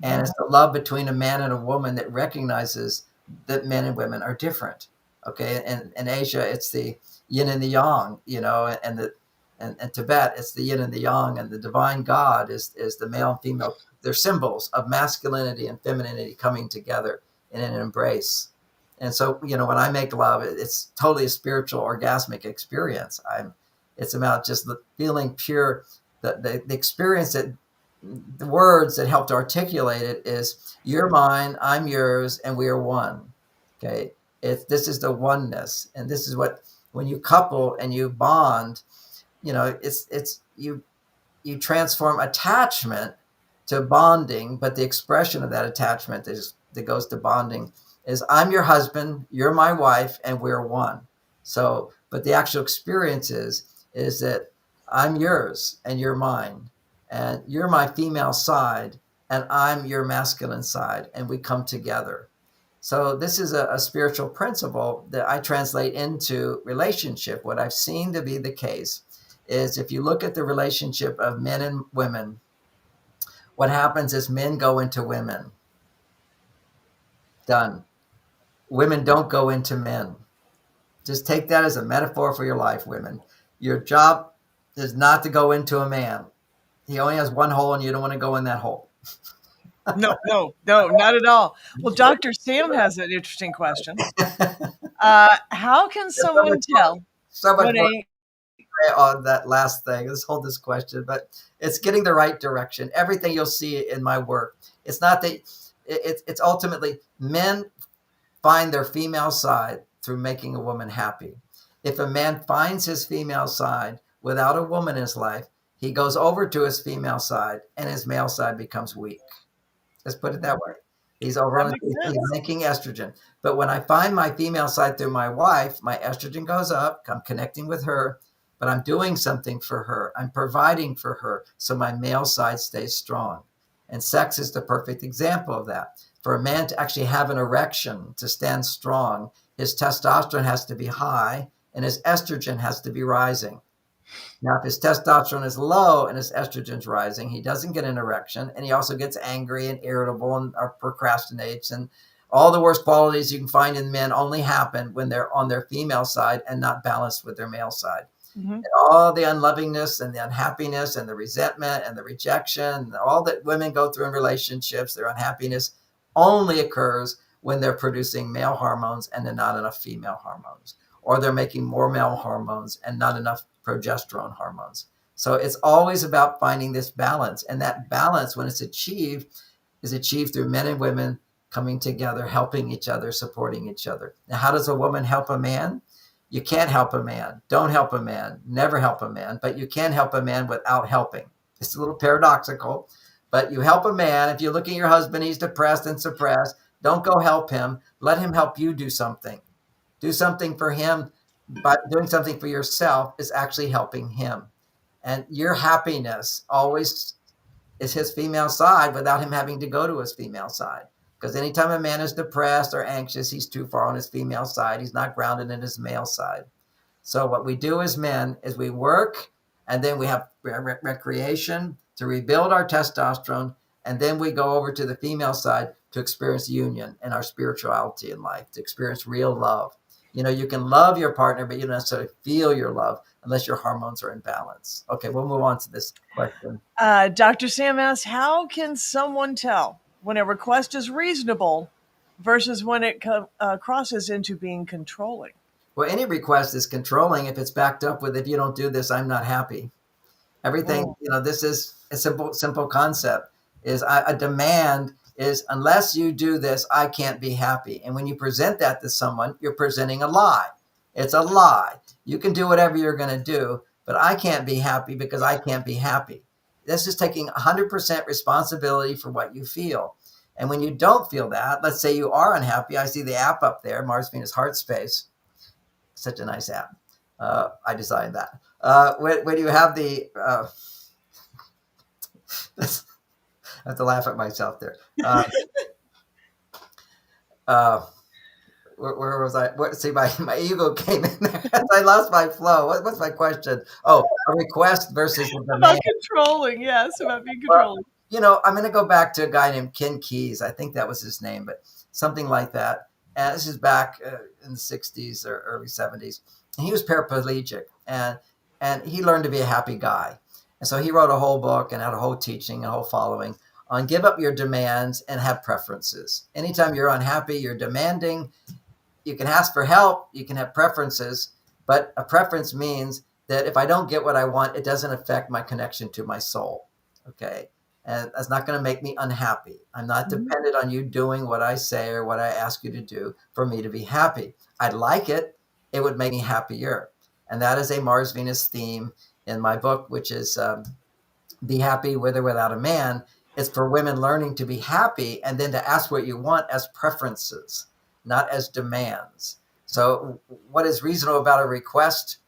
And it's the love between a man and a woman that recognizes that men and women are different. Okay. And in Asia, it's the yin and the yang, and Tibet, it's the yin and the yang, and the divine God is the male and female. They're symbols of masculinity and femininity coming together in an embrace. And so, when I make love, it's totally a spiritual orgasmic experience. It's about just the feeling pure, the experience that the words that help to articulate it is you're mine, I'm yours, and we are one. Okay. This is the oneness. And this is what, when you couple and you bond, it's you transform attachment to bonding, but the expression of that attachment that goes to bonding is I'm your husband, you're my wife, and we're one. So, but the actual experience is that I'm yours and you're mine, and you're my female side and I'm your masculine side, and we come together. So this is a spiritual principle that I translate into relationship. What I've seen to be the case is if you look at the relationship of men and women, what happens is men go into women. Done. Women don't go into men. Just take that as a metaphor for your life, women. Your job is not to go into a man. He only has one hole and you don't want to go in that hole. No, not at all. Well, Dr. Sam has an interesting question. How can someone tell when on that last thing? Let's hold this question, but it's getting the right direction. Everything you'll see in my work, it's not that it's ultimately men find their female side through making a woman happy. If a man finds his female side without a woman in his life, he goes over to his female side and his male side becomes weak. Let's put it that way. He's making estrogen. But when I find my female side through my wife, my estrogen goes up. I'm connecting with her, but I'm doing something for her. I'm providing for her. So my male side stays strong. And sex is the perfect example of that. For a man to actually have an erection, to stand strong, his testosterone has to be high and his estrogen has to be rising. Now, if his testosterone is low and his estrogen's rising, he doesn't get an erection, and he also gets angry and irritable and procrastinates. And all the worst qualities you can find in men only happen when they're on their female side and not balanced with their male side. Mm-hmm. And all the unlovingness and the unhappiness and the resentment and the rejection, all that women go through in relationships, their unhappiness only occurs when they're producing male hormones and then not enough female hormones, or they're making more male hormones and not enough progesterone hormones. So it's always about finding this balance. And that balance, when it's achieved, is achieved through men and women coming together, helping each other, supporting each other. Now, how does a woman help a man? You can't help a man. Don't help a man. Never help a man. But you can help a man without helping. It's a little paradoxical, but you help a man. If you look at your husband, he's depressed and suppressed. Don't go help him. Let him help you do something. Do something for him. But doing something for yourself is actually helping him. And your happiness always is his female side without him having to go to his female side. Because anytime a man is depressed or anxious, he's too far on his female side. He's not grounded in his male side. So what we do as men is we work, and then we have recreation to rebuild our testosterone, and then we go over to the female side to experience union and our spirituality in life, to experience real love. You know, you can love your partner, but you don't necessarily feel your love unless your hormones are in balance. Okay, we'll move on to this question. Dr. Sam asks, how can someone tell when a request is reasonable versus when it crosses into being controlling? Well, any request is controlling if it's backed up with, if you don't do this, I'm not happy. Everything, this is a simple concept, is a demand is, unless you do this, I can't be happy. And when you present that to someone, you're presenting a lie. It's a lie. You can do whatever you're going to do, but I can't be happy because I can't be happy. This is taking 100% responsibility for what you feel. And when you don't feel that, let's say you are unhappy. I see the app up there, Mars, Venus, Heart Space. Such a nice app. I designed that. When you have the... I have to laugh at myself there. Where was I? See, my ego came in there. I lost my flow. What's my question? Oh, a request versus a demand. About controlling, yes, about being controlling. Well, I'm going to go back to a guy named Ken Keyes. I think that was his name, but something like that. And this is back in the 60s or early 70s. And he was paraplegic, and he learned to be a happy guy. And so he wrote a whole book and had a whole teaching, a whole following on give up your demands and have preferences. Anytime you're unhappy, you're demanding. You can ask for help. You can have preferences. But a preference means that if I don't get what I want, it doesn't affect my connection to my soul. Okay? And that's not going to make me unhappy. I'm not dependent on you doing what I say or what I ask you to do for me to be happy. I'd like it. It would make me happier. And that is a Mars-Venus theme in my book, which is Be Happy With or Without a Man. It's for women learning to be happy and then to ask what you want as preferences. not as demands. So what is reasonable about a request?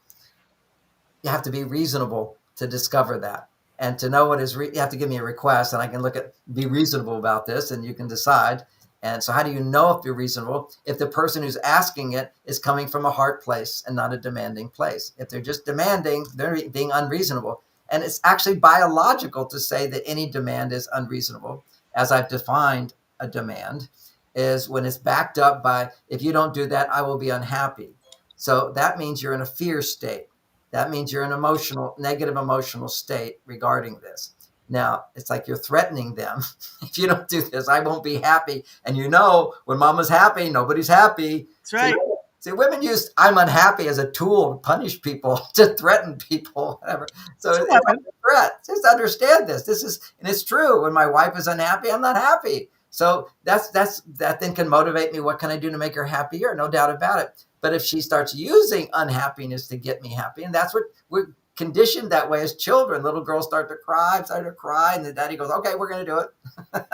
You have to be reasonable to discover that. And to know what is, you have to give me a request, and I can be reasonable about this, and you can decide. And so how do you know if you're reasonable? If the person who's asking it is coming from a heart place and not a demanding place. If they're just demanding, they're being unreasonable. And it's actually biological to say that any demand is unreasonable. As I've defined a demand, is when it's backed up by, if you don't do that, I will be unhappy. So that means you're in a fear state. That means you're in negative emotional state regarding this. Now, it's like you're threatening them. If you don't do this, I won't be happy. And when mama's happy, nobody's happy. That's right. See, women use I'm unhappy as a tool to punish people, to threaten people, whatever. So it's like a threat. Just understand this. And it's true. When my wife is unhappy, I'm not happy. So that then can motivate me. What can I do to make her happier? No doubt about it. But if she starts using unhappiness to get me happy, and that's what we're conditioned that way as children. Little girls start to cry, and the daddy goes, okay, we're going to do it.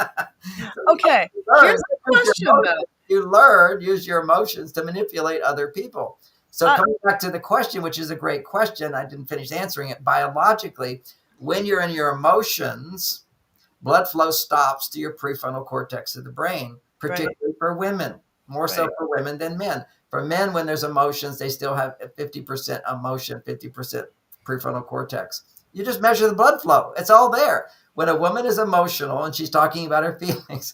Okay, here's the question, though. You use your emotions to manipulate other people. So coming back to the question, which is a great question, I didn't finish answering it. Biologically, when you're in your emotions, blood flow stops to your prefrontal cortex of the brain, particularly for women, more so for women than men. For men, when there's emotions, they still have 50% emotion, 50% prefrontal cortex. You just measure the blood flow. It's all there. When a woman is emotional and she's talking about her feelings,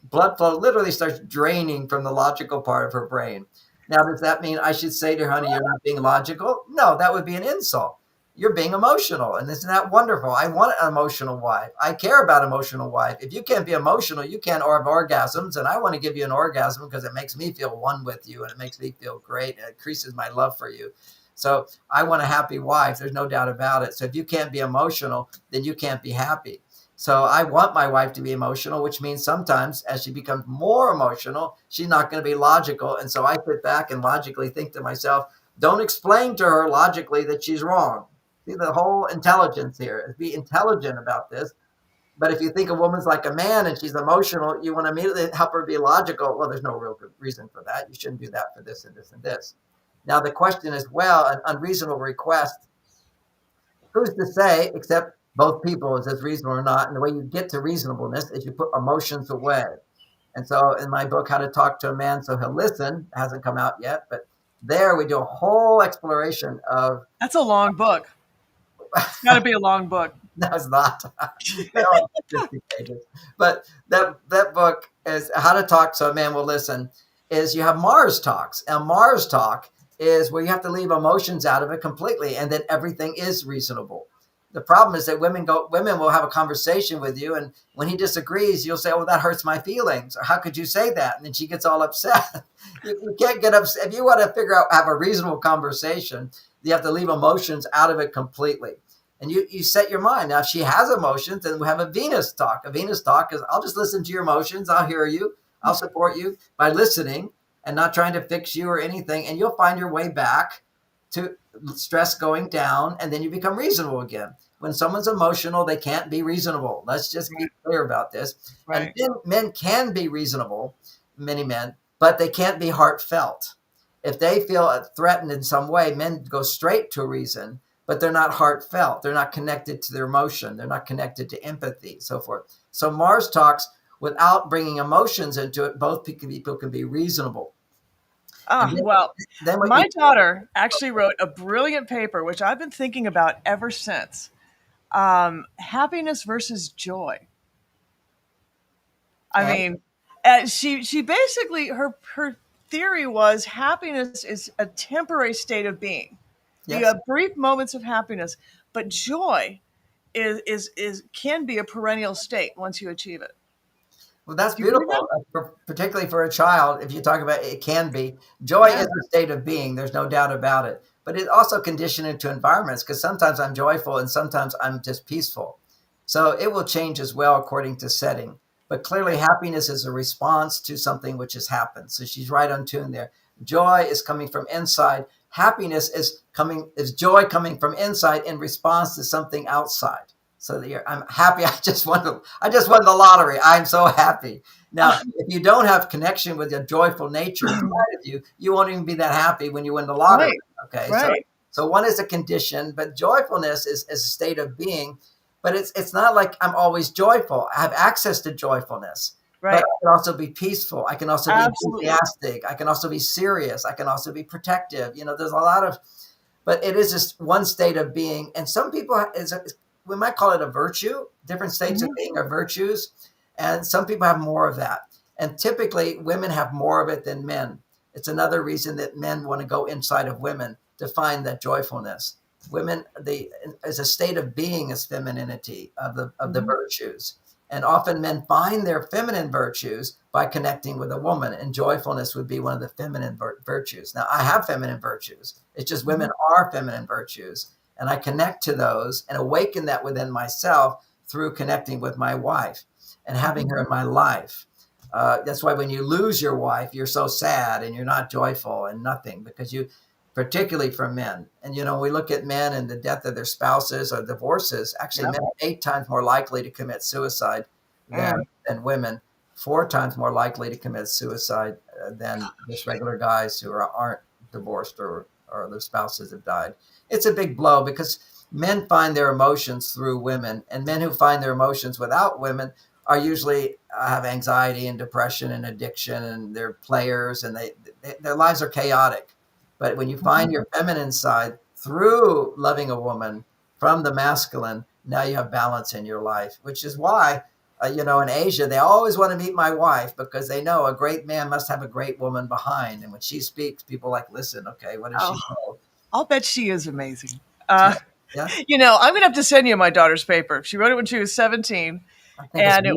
blood flow literally starts draining from the logical part of her brain. Now, does that mean I should say to her, honey, you're not being logical? No, that would be an insult. You're being emotional. And isn't that wonderful? I want an emotional wife. I care about emotional wife. If you can't be emotional, you can't have orgasms. And I want to give you an orgasm because it makes me feel one with you and it makes me feel great. And it increases my love for you. So I want a happy wife. There's no doubt about it. So if you can't be emotional, then you can't be happy. So I want my wife to be emotional, which means sometimes as she becomes more emotional, she's not going to be logical. And so I sit back and logically think to myself, don't explain to her logically that she's wrong. See the whole intelligence here is be intelligent about this. But if you think a woman's like a man and she's emotional, you want to immediately help her be logical. Well, there's no real good reason for that. You shouldn't do that for this and this and this. Now, the question is, well, an unreasonable request, who's to say, except both people, is this reasonable or not? And the way you get to reasonableness is you put emotions away. And so in my book, How to Talk to a Man So He'll Listen, hasn't come out yet, but there we do a whole exploration of... That's a long book. It's got to be a long book. No, it's not. 50 pages. But that book is How to Talk So a Man Will Listen, is you have Mars Talks. And Mars Talk is where you have to leave emotions out of it completely, and then everything is reasonable. The problem is that women will have a conversation with you, and when he disagrees, you'll say, oh, that hurts my feelings. Or how could you say that? And then she gets all upset. You can't get upset. If you want to have a reasonable conversation, you have to leave emotions out of it completely. And you set your mind. Now, if she has emotions, then we have a Venus talk. A Venus talk is, I'll just listen to your emotions. I'll hear you. I'll support you by listening and not trying to fix you or anything. And you'll find your way back to stress going down, and then you become reasonable again. When someone's emotional, they can't be reasonable. Let's just be clear about this. Right. And men can be reasonable, many men, but they can't be heartfelt. If they feel threatened in some way, men go straight to reason, but they're not heartfelt. They're not connected to their emotion. They're not connected to empathy, so forth. So Mars Talks, without bringing emotions into it, both people can be reasonable. My daughter actually wrote a brilliant paper, which I've been thinking about ever since. Happiness versus joy. I mean, she basically, her theory was happiness is a temporary state of being. Yes. You have brief moments of happiness, but joy can be a perennial state once you achieve it. Well, that's beautiful, particularly for a child. If you talk about it can be. Joy is a state of being. There's no doubt about it. But it's also conditioned into environments, because sometimes I'm joyful and sometimes I'm just peaceful. So it will change as well according to setting. But clearly happiness is a response to something which has happened. So she's right on tune there. Joy is coming from inside. Happiness is joy coming from inside in response to something outside. So I'm happy. I just won the lottery. I'm so happy. Now, if you don't have connection with your joyful nature inside of you, you won't even be that happy when you win the lottery. Right. Okay. Right. So one is a condition, but joyfulness is a state of being. But it's not like I'm always joyful. I have access to joyfulness. Right. But I can also be peaceful. I can also be Absolutely. enthusiastic. I can also be serious. I can also be protective. There's a lot of, but it is just one state of being. And some people, we might call it a virtue. Different states of being are virtues. And some people have more of that. And typically women have more of it than men. It's another reason that men want to go inside of women to find that joyfulness. Women, as a state of being is femininity of the virtues. And often men find their feminine virtues by connecting with a woman, and joyfulness would be one of the feminine virtues. Now, I have feminine virtues. It's just women are feminine virtues. And I connect to those and awaken that within myself through connecting with my wife and having her in my life. That's why when you lose your wife, you're so sad and you're not joyful and nothing, because particularly for men. And, we look at men and the death of their spouses or divorces. Actually, men are 8 times more likely to commit suicide than women, 4 times more likely to commit suicide than just regular guys who aren't divorced or their spouses have died. It's a big blow because men find their emotions through women, and men who find their emotions without women are usually have anxiety and depression and addiction, and they're players, and their lives are chaotic. But when you find your feminine side through loving a woman from the masculine, now you have balance in your life, which is why, in Asia, they always want to meet my wife because they know a great man must have a great woman behind. And when she speaks, people listen, okay, what does she know? I'll bet she is amazing. I'm going to have to send you my daughter's paper. She wrote it when she was 17. And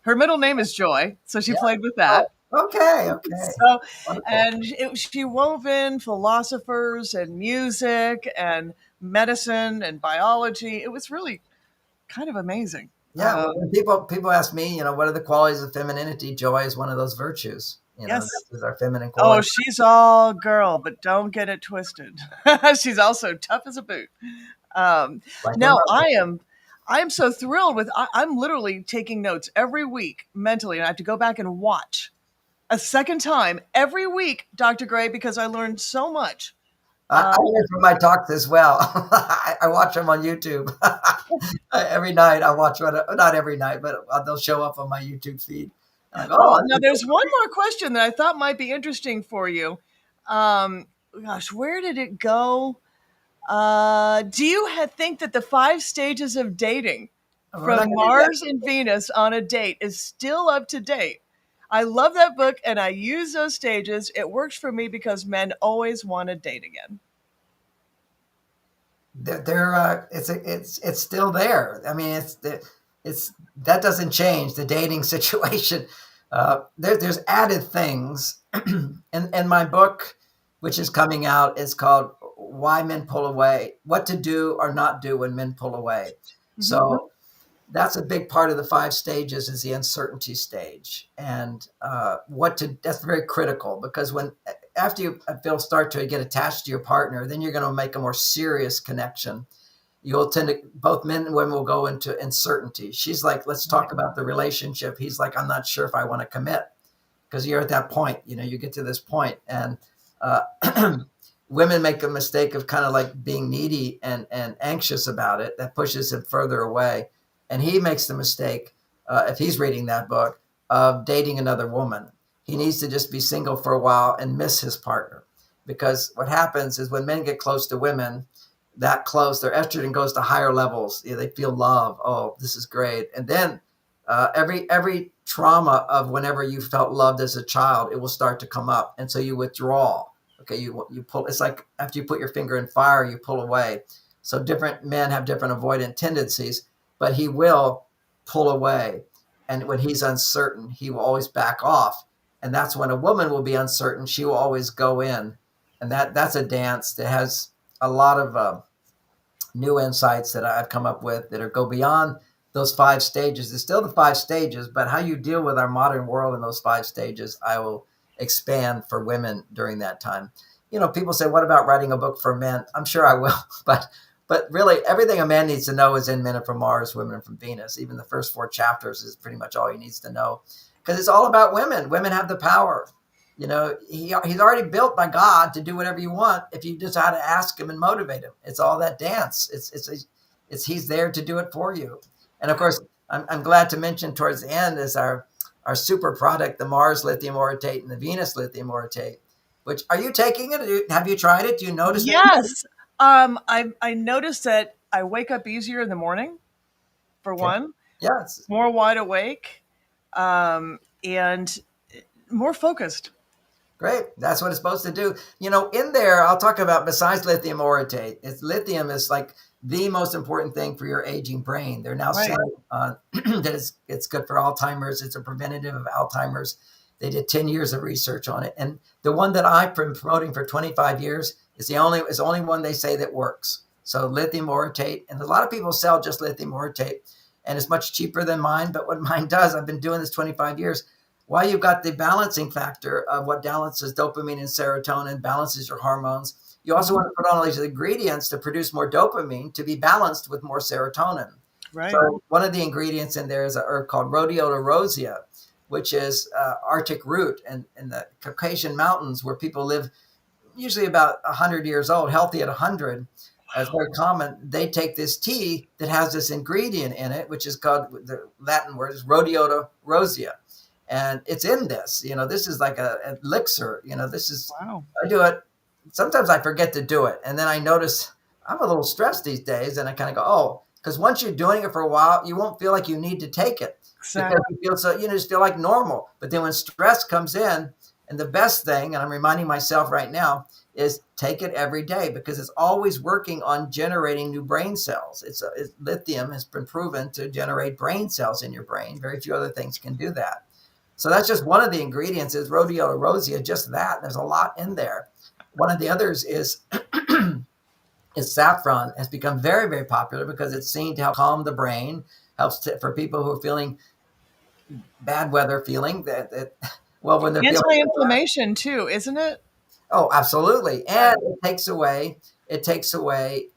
her middle name is Joy. So she played with that. Okay. So, and she wove in philosophers and music and medicine and biology. It was really kind of amazing. Yeah, people ask me, what are the qualities of femininity? Joy is one of those virtues. Yes, this is our feminine quality. Oh, she's all girl, but don't get it twisted. She's also tough as a boot. Now I am so thrilled with. I'm literally taking notes every week mentally, and I have to go back and watch a second time every week, Dr. Gray, because I learned so much. I learn from my talks as well. I watch them on YouTube every night. I watch not every night, but they'll show up on my YouTube feed. Now there's one more question that I thought might be interesting for you. Gosh, where did it go? Do you think that the 5 stages of dating from Mars and Venus on a date is still up to date? I love that book, and I use those stages. It works for me because men always want to date again. It's still there. I mean, it's that doesn't change the dating situation. There's added things, and my book, which is coming out, is called "Why Men Pull Away: What to Do or Not Do When Men Pull Away." So that's a big part of the 5 stages is the uncertainty stage, and that's very critical, because after you start to get attached to your partner, then you're going to make a more serious connection. You'll tend to, both men and women will go into uncertainty. She's like, let's talk about the relationship. He's like, I'm not sure if I want to commit, because you're at that point, you get to this point, and women make a mistake of kind of like being needy and anxious about it. That pushes him further away. And he makes the mistake, if he's reading that book, of dating another woman. He needs to just be single for a while and miss his partner. Because what happens is when men get close to women, that close, their estrogen goes to higher levels. They feel love. Oh, this is great. And then every trauma of whenever you felt loved as a child, it will start to come up. And so you withdraw. Okay, you pull. It's like after you put your finger in fire, you pull away. So different men have different avoidant tendencies, but he will pull away. And when he's uncertain, he will always back off. And that's when a woman will be uncertain. She will always go in. And that's a dance that has a lot of new insights that I've come up with that go beyond those 5 stages. It's still the 5 stages, but how you deal with our modern world in those 5 stages, I will expand for women during that time. People say, what about writing a book for men? I'm sure I will, but really everything a man needs to know is in Men Are From Mars, Women Are From Venus. Even the first 4 chapters is pretty much all he needs to know. because it's all about women. Women have the power. You know, he's already built by God to do whatever you want if you just how to ask him and motivate him. It's all that dance. It's he's there to do it for you. And of course, I'm glad to mention towards the end is our super product, the Mars lithium orotate and the Venus lithium orotate. Which are you taking it? Have you tried it? Do you notice? Yes. I noticed that I wake up easier in the morning, for one. Yes. More wide awake, and more focused. Great. That's what it's supposed to do. You know, in there, I'll talk about besides lithium orotate. Lithium is like the most important thing for your aging brain. They're now saying that it's good for Alzheimer's. It's a preventative of Alzheimer's. They did 10 years of research on it. And the one that I've been promoting for 25 years is the only one they say that works. So lithium orotate. And a lot of people sell just lithium orotate. And it's much cheaper than mine. But what mine does, I've been doing this 25 years. While you've got the balancing factor of what balances dopamine and serotonin, balances your hormones, you also want to put on all these ingredients to produce more dopamine to be balanced with more serotonin. Right. So one of the ingredients in there is a herb called Rhodiola rosea, which is Arctic root in the Caucasian mountains where people live usually about 100 years old, healthy at 100. It's very common. They take this tea that has this ingredient in it, which is called, the Latin word is Rhodiola rosea. And it's in this, you know, this is like an elixir, you know, this is, wow. I do it. Sometimes I forget to do it. And then I notice I'm a little stressed these days. And I kind of go, oh, because once you're doing it for a while, you won't feel like you need to take it. Exactly. Because you feel so, you know, just feel like normal. But then when stress comes in, and the best thing, and I'm reminding myself right now, is take it every day because it's always working on generating new brain cells. Lithium has been proven to generate brain cells in your brain. Very few other things can do that. So that's just one of the ingredients is Rhodiola rosea, just that. There's a lot in there. One of the others is saffron. Has become very, very popular because it's seen to help calm the brain, for people who are feeling bad weather feeling well, when they're anti-inflammation too, isn't it? Oh, absolutely. And it takes away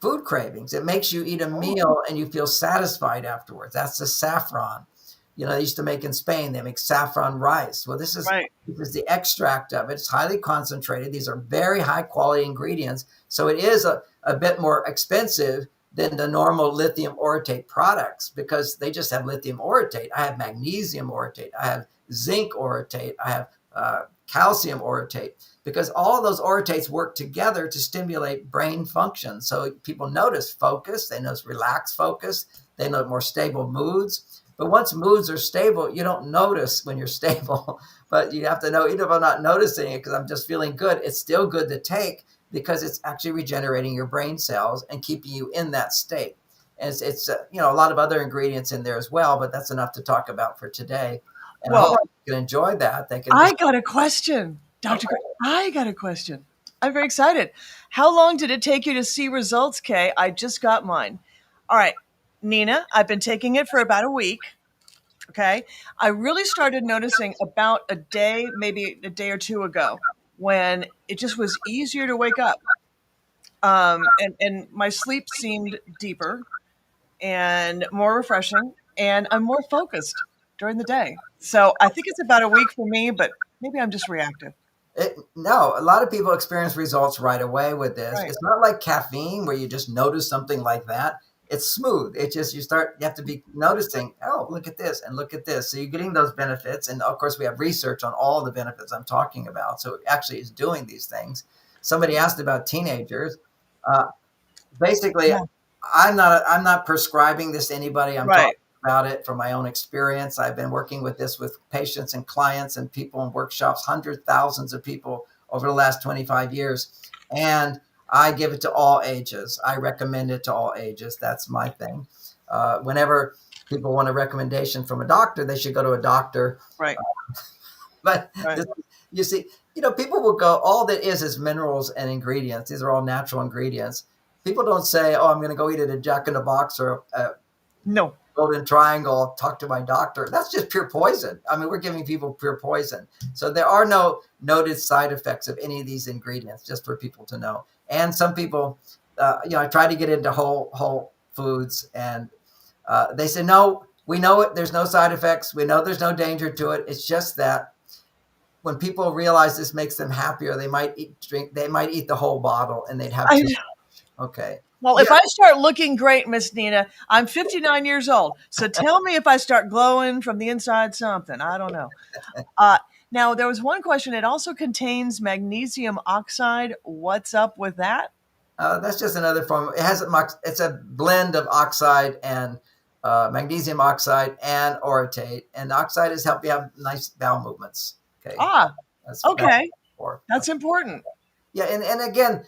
food cravings. It makes you eat a meal and you feel satisfied afterwards. That's the saffron. You know, they used to make in Spain, they make saffron rice. Well, this is the extract of it. It's highly concentrated. These are very high quality ingredients. So it is a bit more expensive than the normal lithium orotate products because they just have lithium orotate. I have magnesium orotate. I have zinc orotate. I have calcium orotate because all of those orotates work together to stimulate brain function. So people notice focus. They notice relaxed focus. They notice more stable moods. But once moods are stable, you don't notice when you're stable. But you have to know, even if I'm not noticing it because I'm just feeling good, it's still good to take because it's actually regenerating your brain cells and keeping you in that state. And it's you know, a lot of other ingredients in there as well, but that's enough to talk about for today. And I hope you can enjoy that. I got a question, Dr. Gray. I got a question. I'm very excited. How long did it take you to see results, Kay? I just got mine. All right. Nina, I've been taking it for about a week. Okay. I really started noticing about a day, maybe a day or two ago, when it just was easier to wake up. And my sleep seemed deeper and more refreshing, and I'm more focused during the day. So I think it's about a week for me, but maybe I'm just reactive. No, a lot of people experience results right away with this. Right. It's not like caffeine where you just notice something like that. It's smooth. It's just you have to be noticing, oh, look at this and look at this. So you're getting those benefits. And of course, we have research on all the benefits I'm talking about. So it actually is doing these things. Somebody asked about teenagers. Basically, I'm not prescribing this to anybody. I'm talking about it from my own experience. I've been working with this with patients and clients and people in workshops, hundreds, thousands of people over the last 25 years. And I give it to all ages. I recommend it to all ages. That's my thing. Whenever people want a recommendation from a doctor, they should go to a doctor. Right. You see, you know, people will go, all that is minerals and ingredients. These are all natural ingredients. People don't say, oh, I'm going to go eat at a Jack in the Box or a Golden Triangle, talk to my doctor. That's just pure poison. I mean, we're giving people pure poison. So there are no noted side effects of any of these ingredients, just for people to know. And some people, you know, I try to get into whole foods and they say, no, we know it. There's no side effects. We know there's no danger to it. It's just that when people realize this makes them happier, they might eat the whole bottle, and they'd have too much. Okay. Well, if I start looking great, Miss Nina, I'm 59 years old. So tell me if I start glowing from the inside something. I don't know. Now, there was one question. It also contains magnesium oxide. What's up with that? That's just another form. It's a blend of oxide and magnesium oxide and orotate. And oxide is help you have nice bowel movements. Okay. That's important. Yeah, and again,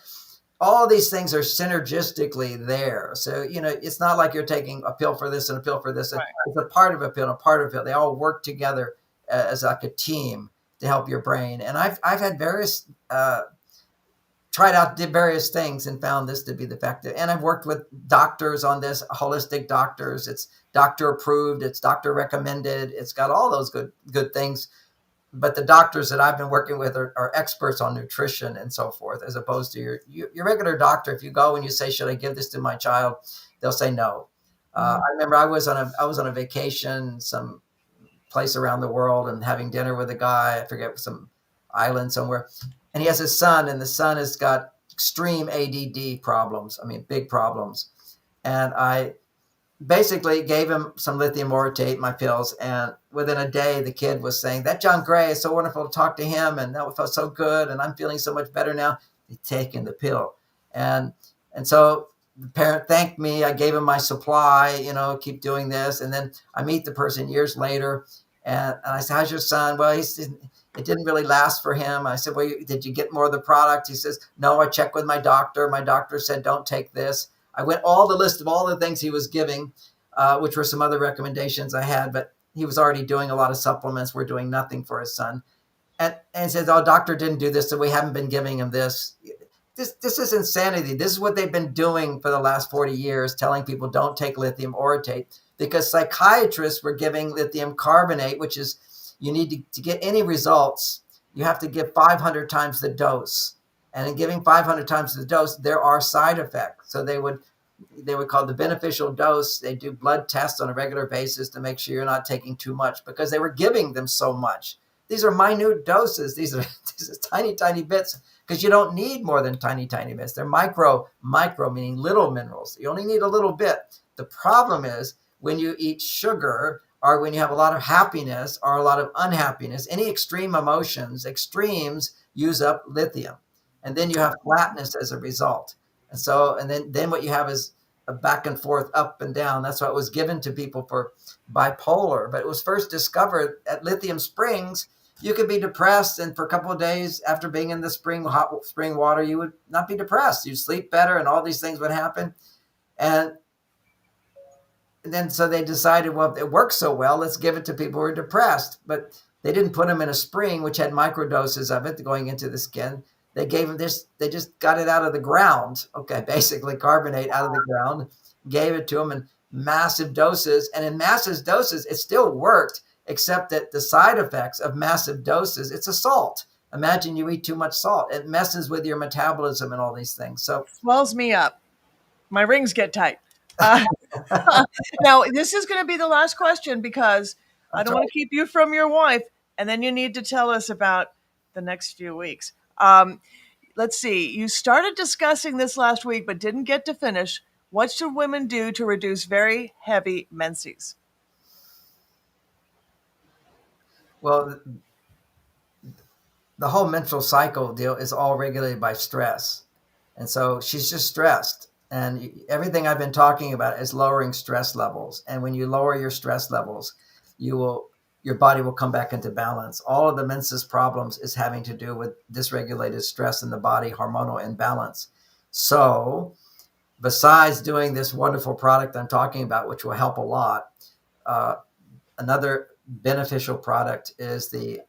all these things are synergistically there. So, it's not like you're taking a pill for this and a pill for this. Right. It's a part of a pill, and a part of a pill. They all work together as like a team to help your brain. And I've had various, did various things and found this to be effective. And I've worked with doctors on this, holistic doctors. It's doctor approved. It's doctor recommended. It's got all those good things. But the doctors that I've been working with are experts on nutrition and so forth, as opposed to your regular doctor. If you go and you say, "Should I give this to my child?" they'll say no. I remember I was on a vacation, some place around the world, and having dinner with a guy. I forget, some island somewhere, and he has his son, and the son has got extreme ADD problems. I mean, big problems. And I basically gave him some lithium orotate, my pills, and within a day, the kid was saying, "That John Gray is so wonderful to talk to him, and that felt so good, and I'm feeling so much better now." He'd taken the pill, and so the parent thanked me. I gave him my supply, keep doing this, and then I meet the person years later, and I said, "How's your son?" "Well, it didn't really last for him." I said, "Well, did you get more of the product?" He says, "No, I checked with my doctor. My doctor said don't take this." I went all the list of all the things he was giving, which were some other recommendations I had, but he was already doing a lot of supplements. We're doing nothing for his son. And he says, "Oh, doctor didn't do this, so we haven't been giving him this." This is insanity. This is what they've been doing for the last 40 years, telling people don't take lithium orotate, because psychiatrists were giving lithium carbonate, which is, you need to get any results, you have to give 500 times the dose. And in giving 500 times the dose, there are side effects. So they would call the beneficial dose. They do blood tests on a regular basis to make sure you're not taking too much, because they were giving them so much. These are minute doses. These are tiny, tiny bits, because you don't need more than tiny, tiny bits. They're micro, meaning little minerals. You only need a little bit. The problem is when you eat sugar, or when you have a lot of happiness or a lot of unhappiness, any extreme emotions, extremes use up lithium. And then you have flatness as a result. And then what you have is a back and forth, up and down. That's what was given to people for bipolar. But it was first discovered at Lithium Springs. You could be depressed, and for a couple of days after being in the hot spring water, you would not be depressed. You'd sleep better, and all these things would happen. And then so they decided, well, if it works so well, let's give it to people who are depressed. But they didn't put them in a spring, which had microdoses of it going into the skin. They gave them this, they just got it out of the ground. Okay, basically carbonate out of the ground, gave it to them in massive doses. And in massive doses, it still worked, except that the side effects of massive doses, it's a salt. Imagine you eat too much salt. It messes with your metabolism and all these things. So swells me up. My rings get tight. Now, this is going to be the last question, because I don't want to keep you from your wife. And then you need to tell us about the next few weeks. Let's see. You started discussing this last week, but didn't get to finish. What should women do to reduce very heavy menses? Well, the whole menstrual cycle deal is all regulated by stress. And so she's just stressed. And everything I've been talking about is lowering stress levels. And when you lower your stress levels, your body will come back into balance. All of the menses problems is having to do with dysregulated stress in the body, hormonal imbalance. So besides doing this wonderful product I'm talking about, which will help a lot, another beneficial product is the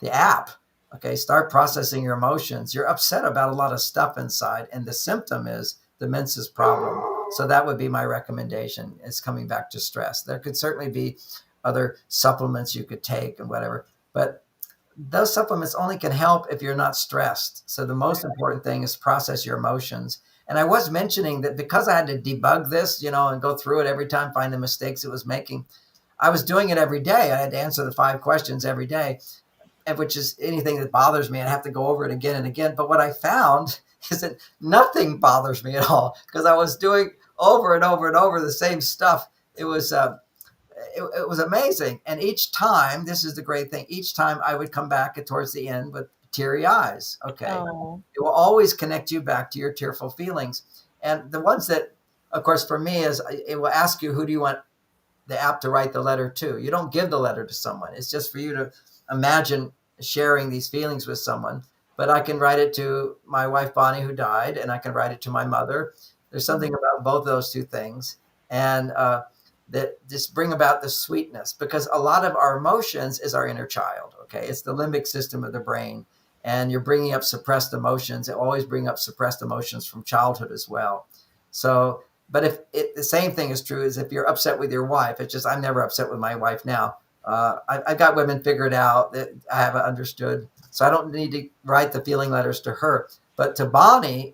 app. Okay, start processing your emotions. You're upset about a lot of stuff inside, and the symptom is the menses problem. So that would be my recommendation, is coming back to stress. There could certainly be other supplements you could take and whatever, but those supplements only can help if you're not stressed. So the most important thing is process your emotions. And I was mentioning that because I had to debug this, and go through it every time, find the mistakes it was making. I was doing it every day. I had to answer the 5 questions every day, and which is anything that bothers me. I have to go over it again and again. But what I found is that nothing bothers me at all because I was doing over and over and over the same stuff. It was amazing. And each time, this is the great thing, each time I would come back towards the end with teary eyes. Okay. Oh. It will always connect you back to your tearful feelings. And the ones that, of course, for me is it will ask you, who do you want the app to write the letter to? You don't give the letter to someone. It's just for you to imagine sharing these feelings with someone. But I can write it to my wife, Bonnie, who died, and I can write it to my mother. There's something about both those two things. And that just bring about the sweetness, because a lot of our emotions is our inner child. Okay. It's the limbic system of the brain, and you're bringing up suppressed emotions. It always bring up suppressed emotions from childhood as well. So, but the same thing is true as if you're upset with your wife. It's just, I'm never upset with my wife now. I've got women figured out that I haven't understood. So I don't need to write the feeling letters to her, but to Bonnie,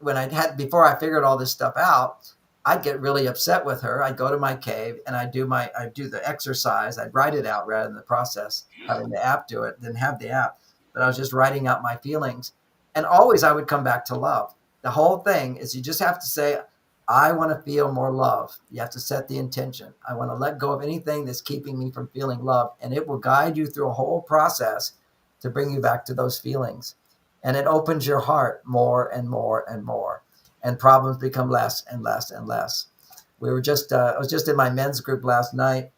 before I figured all this stuff out, I'd get really upset with her. I'd go to my cave and I'd do the exercise. I'd write it out rather than the process, having the app do it, didn't have the app, but I was just writing out my feelings. And always I would come back to love. The whole thing is you just have to say, I want to feel more love. You have to set the intention. I want to let go of anything that's keeping me from feeling love. And it will guide you through a whole process to bring you back to those feelings. And it opens your heart more and more and more. And problems become less and less and less. I was just in my men's group last night,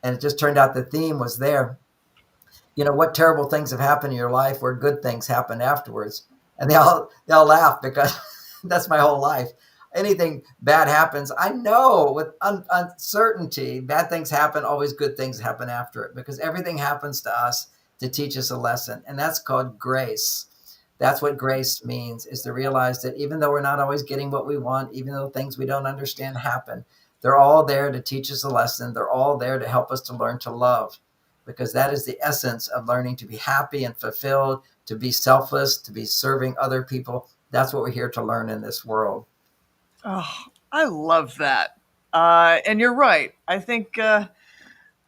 and it just turned out the theme was there. What terrible things have happened in your life where good things happen afterwards. And they all laugh because that's my whole life. Anything bad happens, I know with uncertainty, bad things happen, always good things happen after it, because everything happens to us to teach us a lesson. And that's called grace. That's what grace means, is to realize that even though we're not always getting what we want, even though things we don't understand happen, they're all there to teach us a lesson. They're all there to help us to learn to love, because that is the essence of learning to be happy and fulfilled, to be selfless, to be serving other people. That's what we're here to learn in this world. Oh, I love that. And you're right. I think there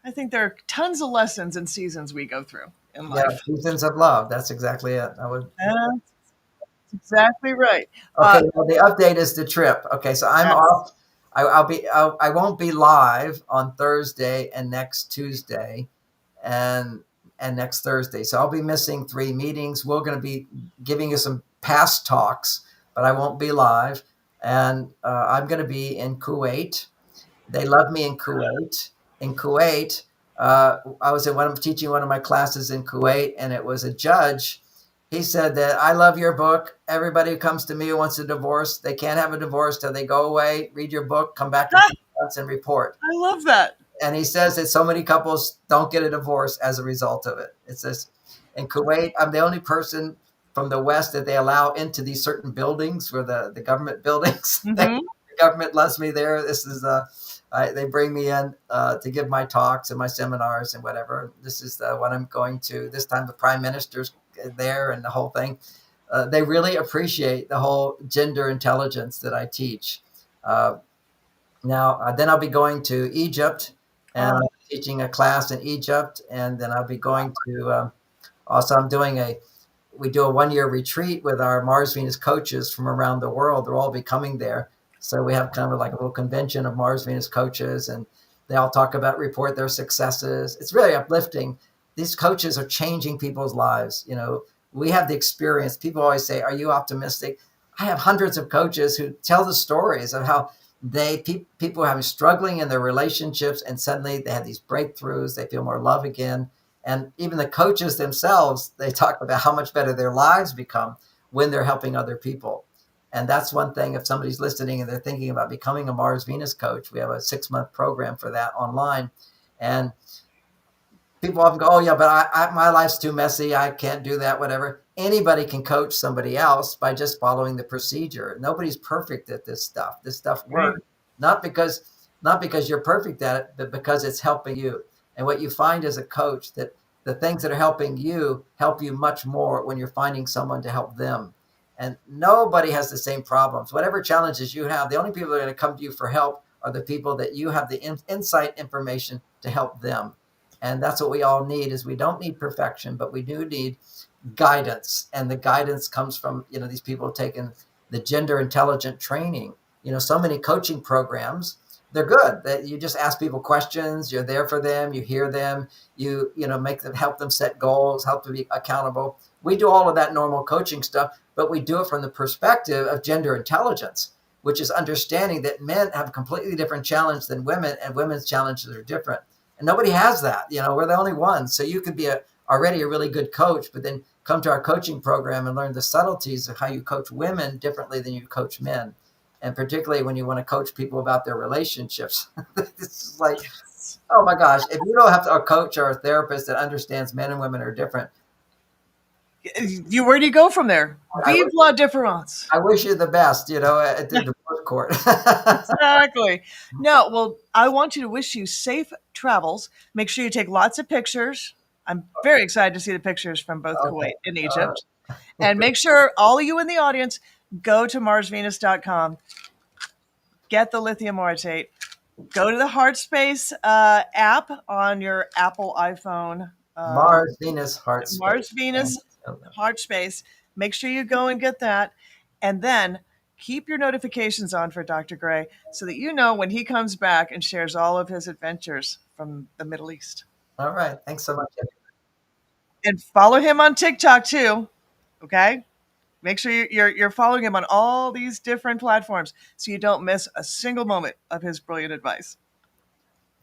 are tons of lessons and seasons we go through in life. Yeah, seasons of love. That's exactly it. That's exactly right. Okay, well, the update is the trip. Okay, so I'm off. I won't be live on Thursday and next Tuesday, and next Thursday. So I'll be missing 3 meetings. We're going to be giving you some past talks, but I won't be live. And I'm going to be in Kuwait. They love me in Kuwait. In Kuwait, I was teaching one of my classes in Kuwait, and it was a judge. He said that, I love your book. Everybody who comes to me who wants a divorce, they can't have a divorce till they go away, read your book, come back in 6 months and report. I love that. And he says that so many couples don't get a divorce as a result of it. It says, in Kuwait, I'm the only person from the West that they allow into these certain buildings, where the government buildings. Mm-hmm. The government loves me there. This is they bring me in to give my talks and my seminars and whatever. This is what I'm going to. This time the prime minister's there and the whole thing. They really appreciate the whole gender intelligence that I teach. Now, then I'll be going to Egypt, and I'm teaching a class in Egypt, and then I'll be going to. Also, we do a 1-year retreat with our Mars Venus coaches from around the world. They'll all be coming there. So we have kind of like a little convention of Mars Venus coaches, and they all report their successes. It's really uplifting. These coaches are changing people's lives. We have the experience. People always say, are you optimistic? I have hundreds of coaches who tell the stories of how people are struggling in their relationships, and suddenly they have these breakthroughs. They feel more love again. And even the coaches themselves, they talk about how much better their lives become when they're helping other people. And that's one thing, if somebody's listening and they're thinking about becoming a Mars Venus coach, we have a 6-month program for that online. And people often go, oh yeah, but my life's too messy. I can't do that, whatever. Anybody can coach somebody else by just following the procedure. Nobody's perfect at this stuff. This stuff works, not because you're perfect at it, but because it's helping you. And what you find as a coach, that the things that are helping you help you much more when you're finding someone to help them. And nobody has the same problems. Whatever challenges you have, the only people that are going to come to you for help are the people that you have the insight information to help them. And that's what we all need. Is we don't need perfection, but we do need guidance. And the guidance comes from, these people taking the gender intelligent training. So many coaching programs, they're good. That you just ask people questions, you're there for them, you hear them, you make them, help them set goals, help them be accountable. We do all of that normal coaching stuff, but we do it from the perspective of gender intelligence, which is understanding that men have a completely different challenge than women, and women's challenges are different. And nobody has that. We're the only ones. So you could be already a really good coach, but then come to our coaching program and learn the subtleties of how you coach women differently than you coach men. And particularly when you want to coach people about their relationships. It's like, oh my gosh, if you don't have a coach or a therapist that understands men and women are different. Where do you go from there? Vive la différence. I wish you the best, at the divorce court. Exactly. No, well, I want you to wish you safe travels. Make sure you take lots of pictures. I'm very excited to see the pictures from both Kuwait and Egypt. And make sure all of you in the audience go to MarsVenus.com, get the lithium orotate, go to the HeartSpace app on your Apple iPhone. Mars Venus HeartSpace. Mars Venus HeartSpace. Make sure you go and get that. And then keep your notifications on for Dr. Gray so that you know when he comes back and shares all of his adventures from the Middle East. All right. Thanks so much. And follow him on TikTok too. Okay? Make sure you're following him on all these different platforms so you don't miss a single moment of his brilliant advice.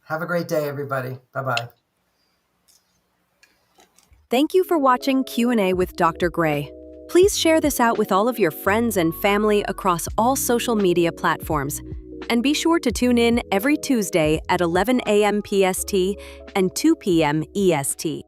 Have a great day, everybody. Bye-bye. Thank you for watching Q&A with Dr. Gray. Please share this out with all of your friends and family across all social media platforms. And be sure to tune in every Tuesday at 11 a.m. PST and 2 p.m. EST.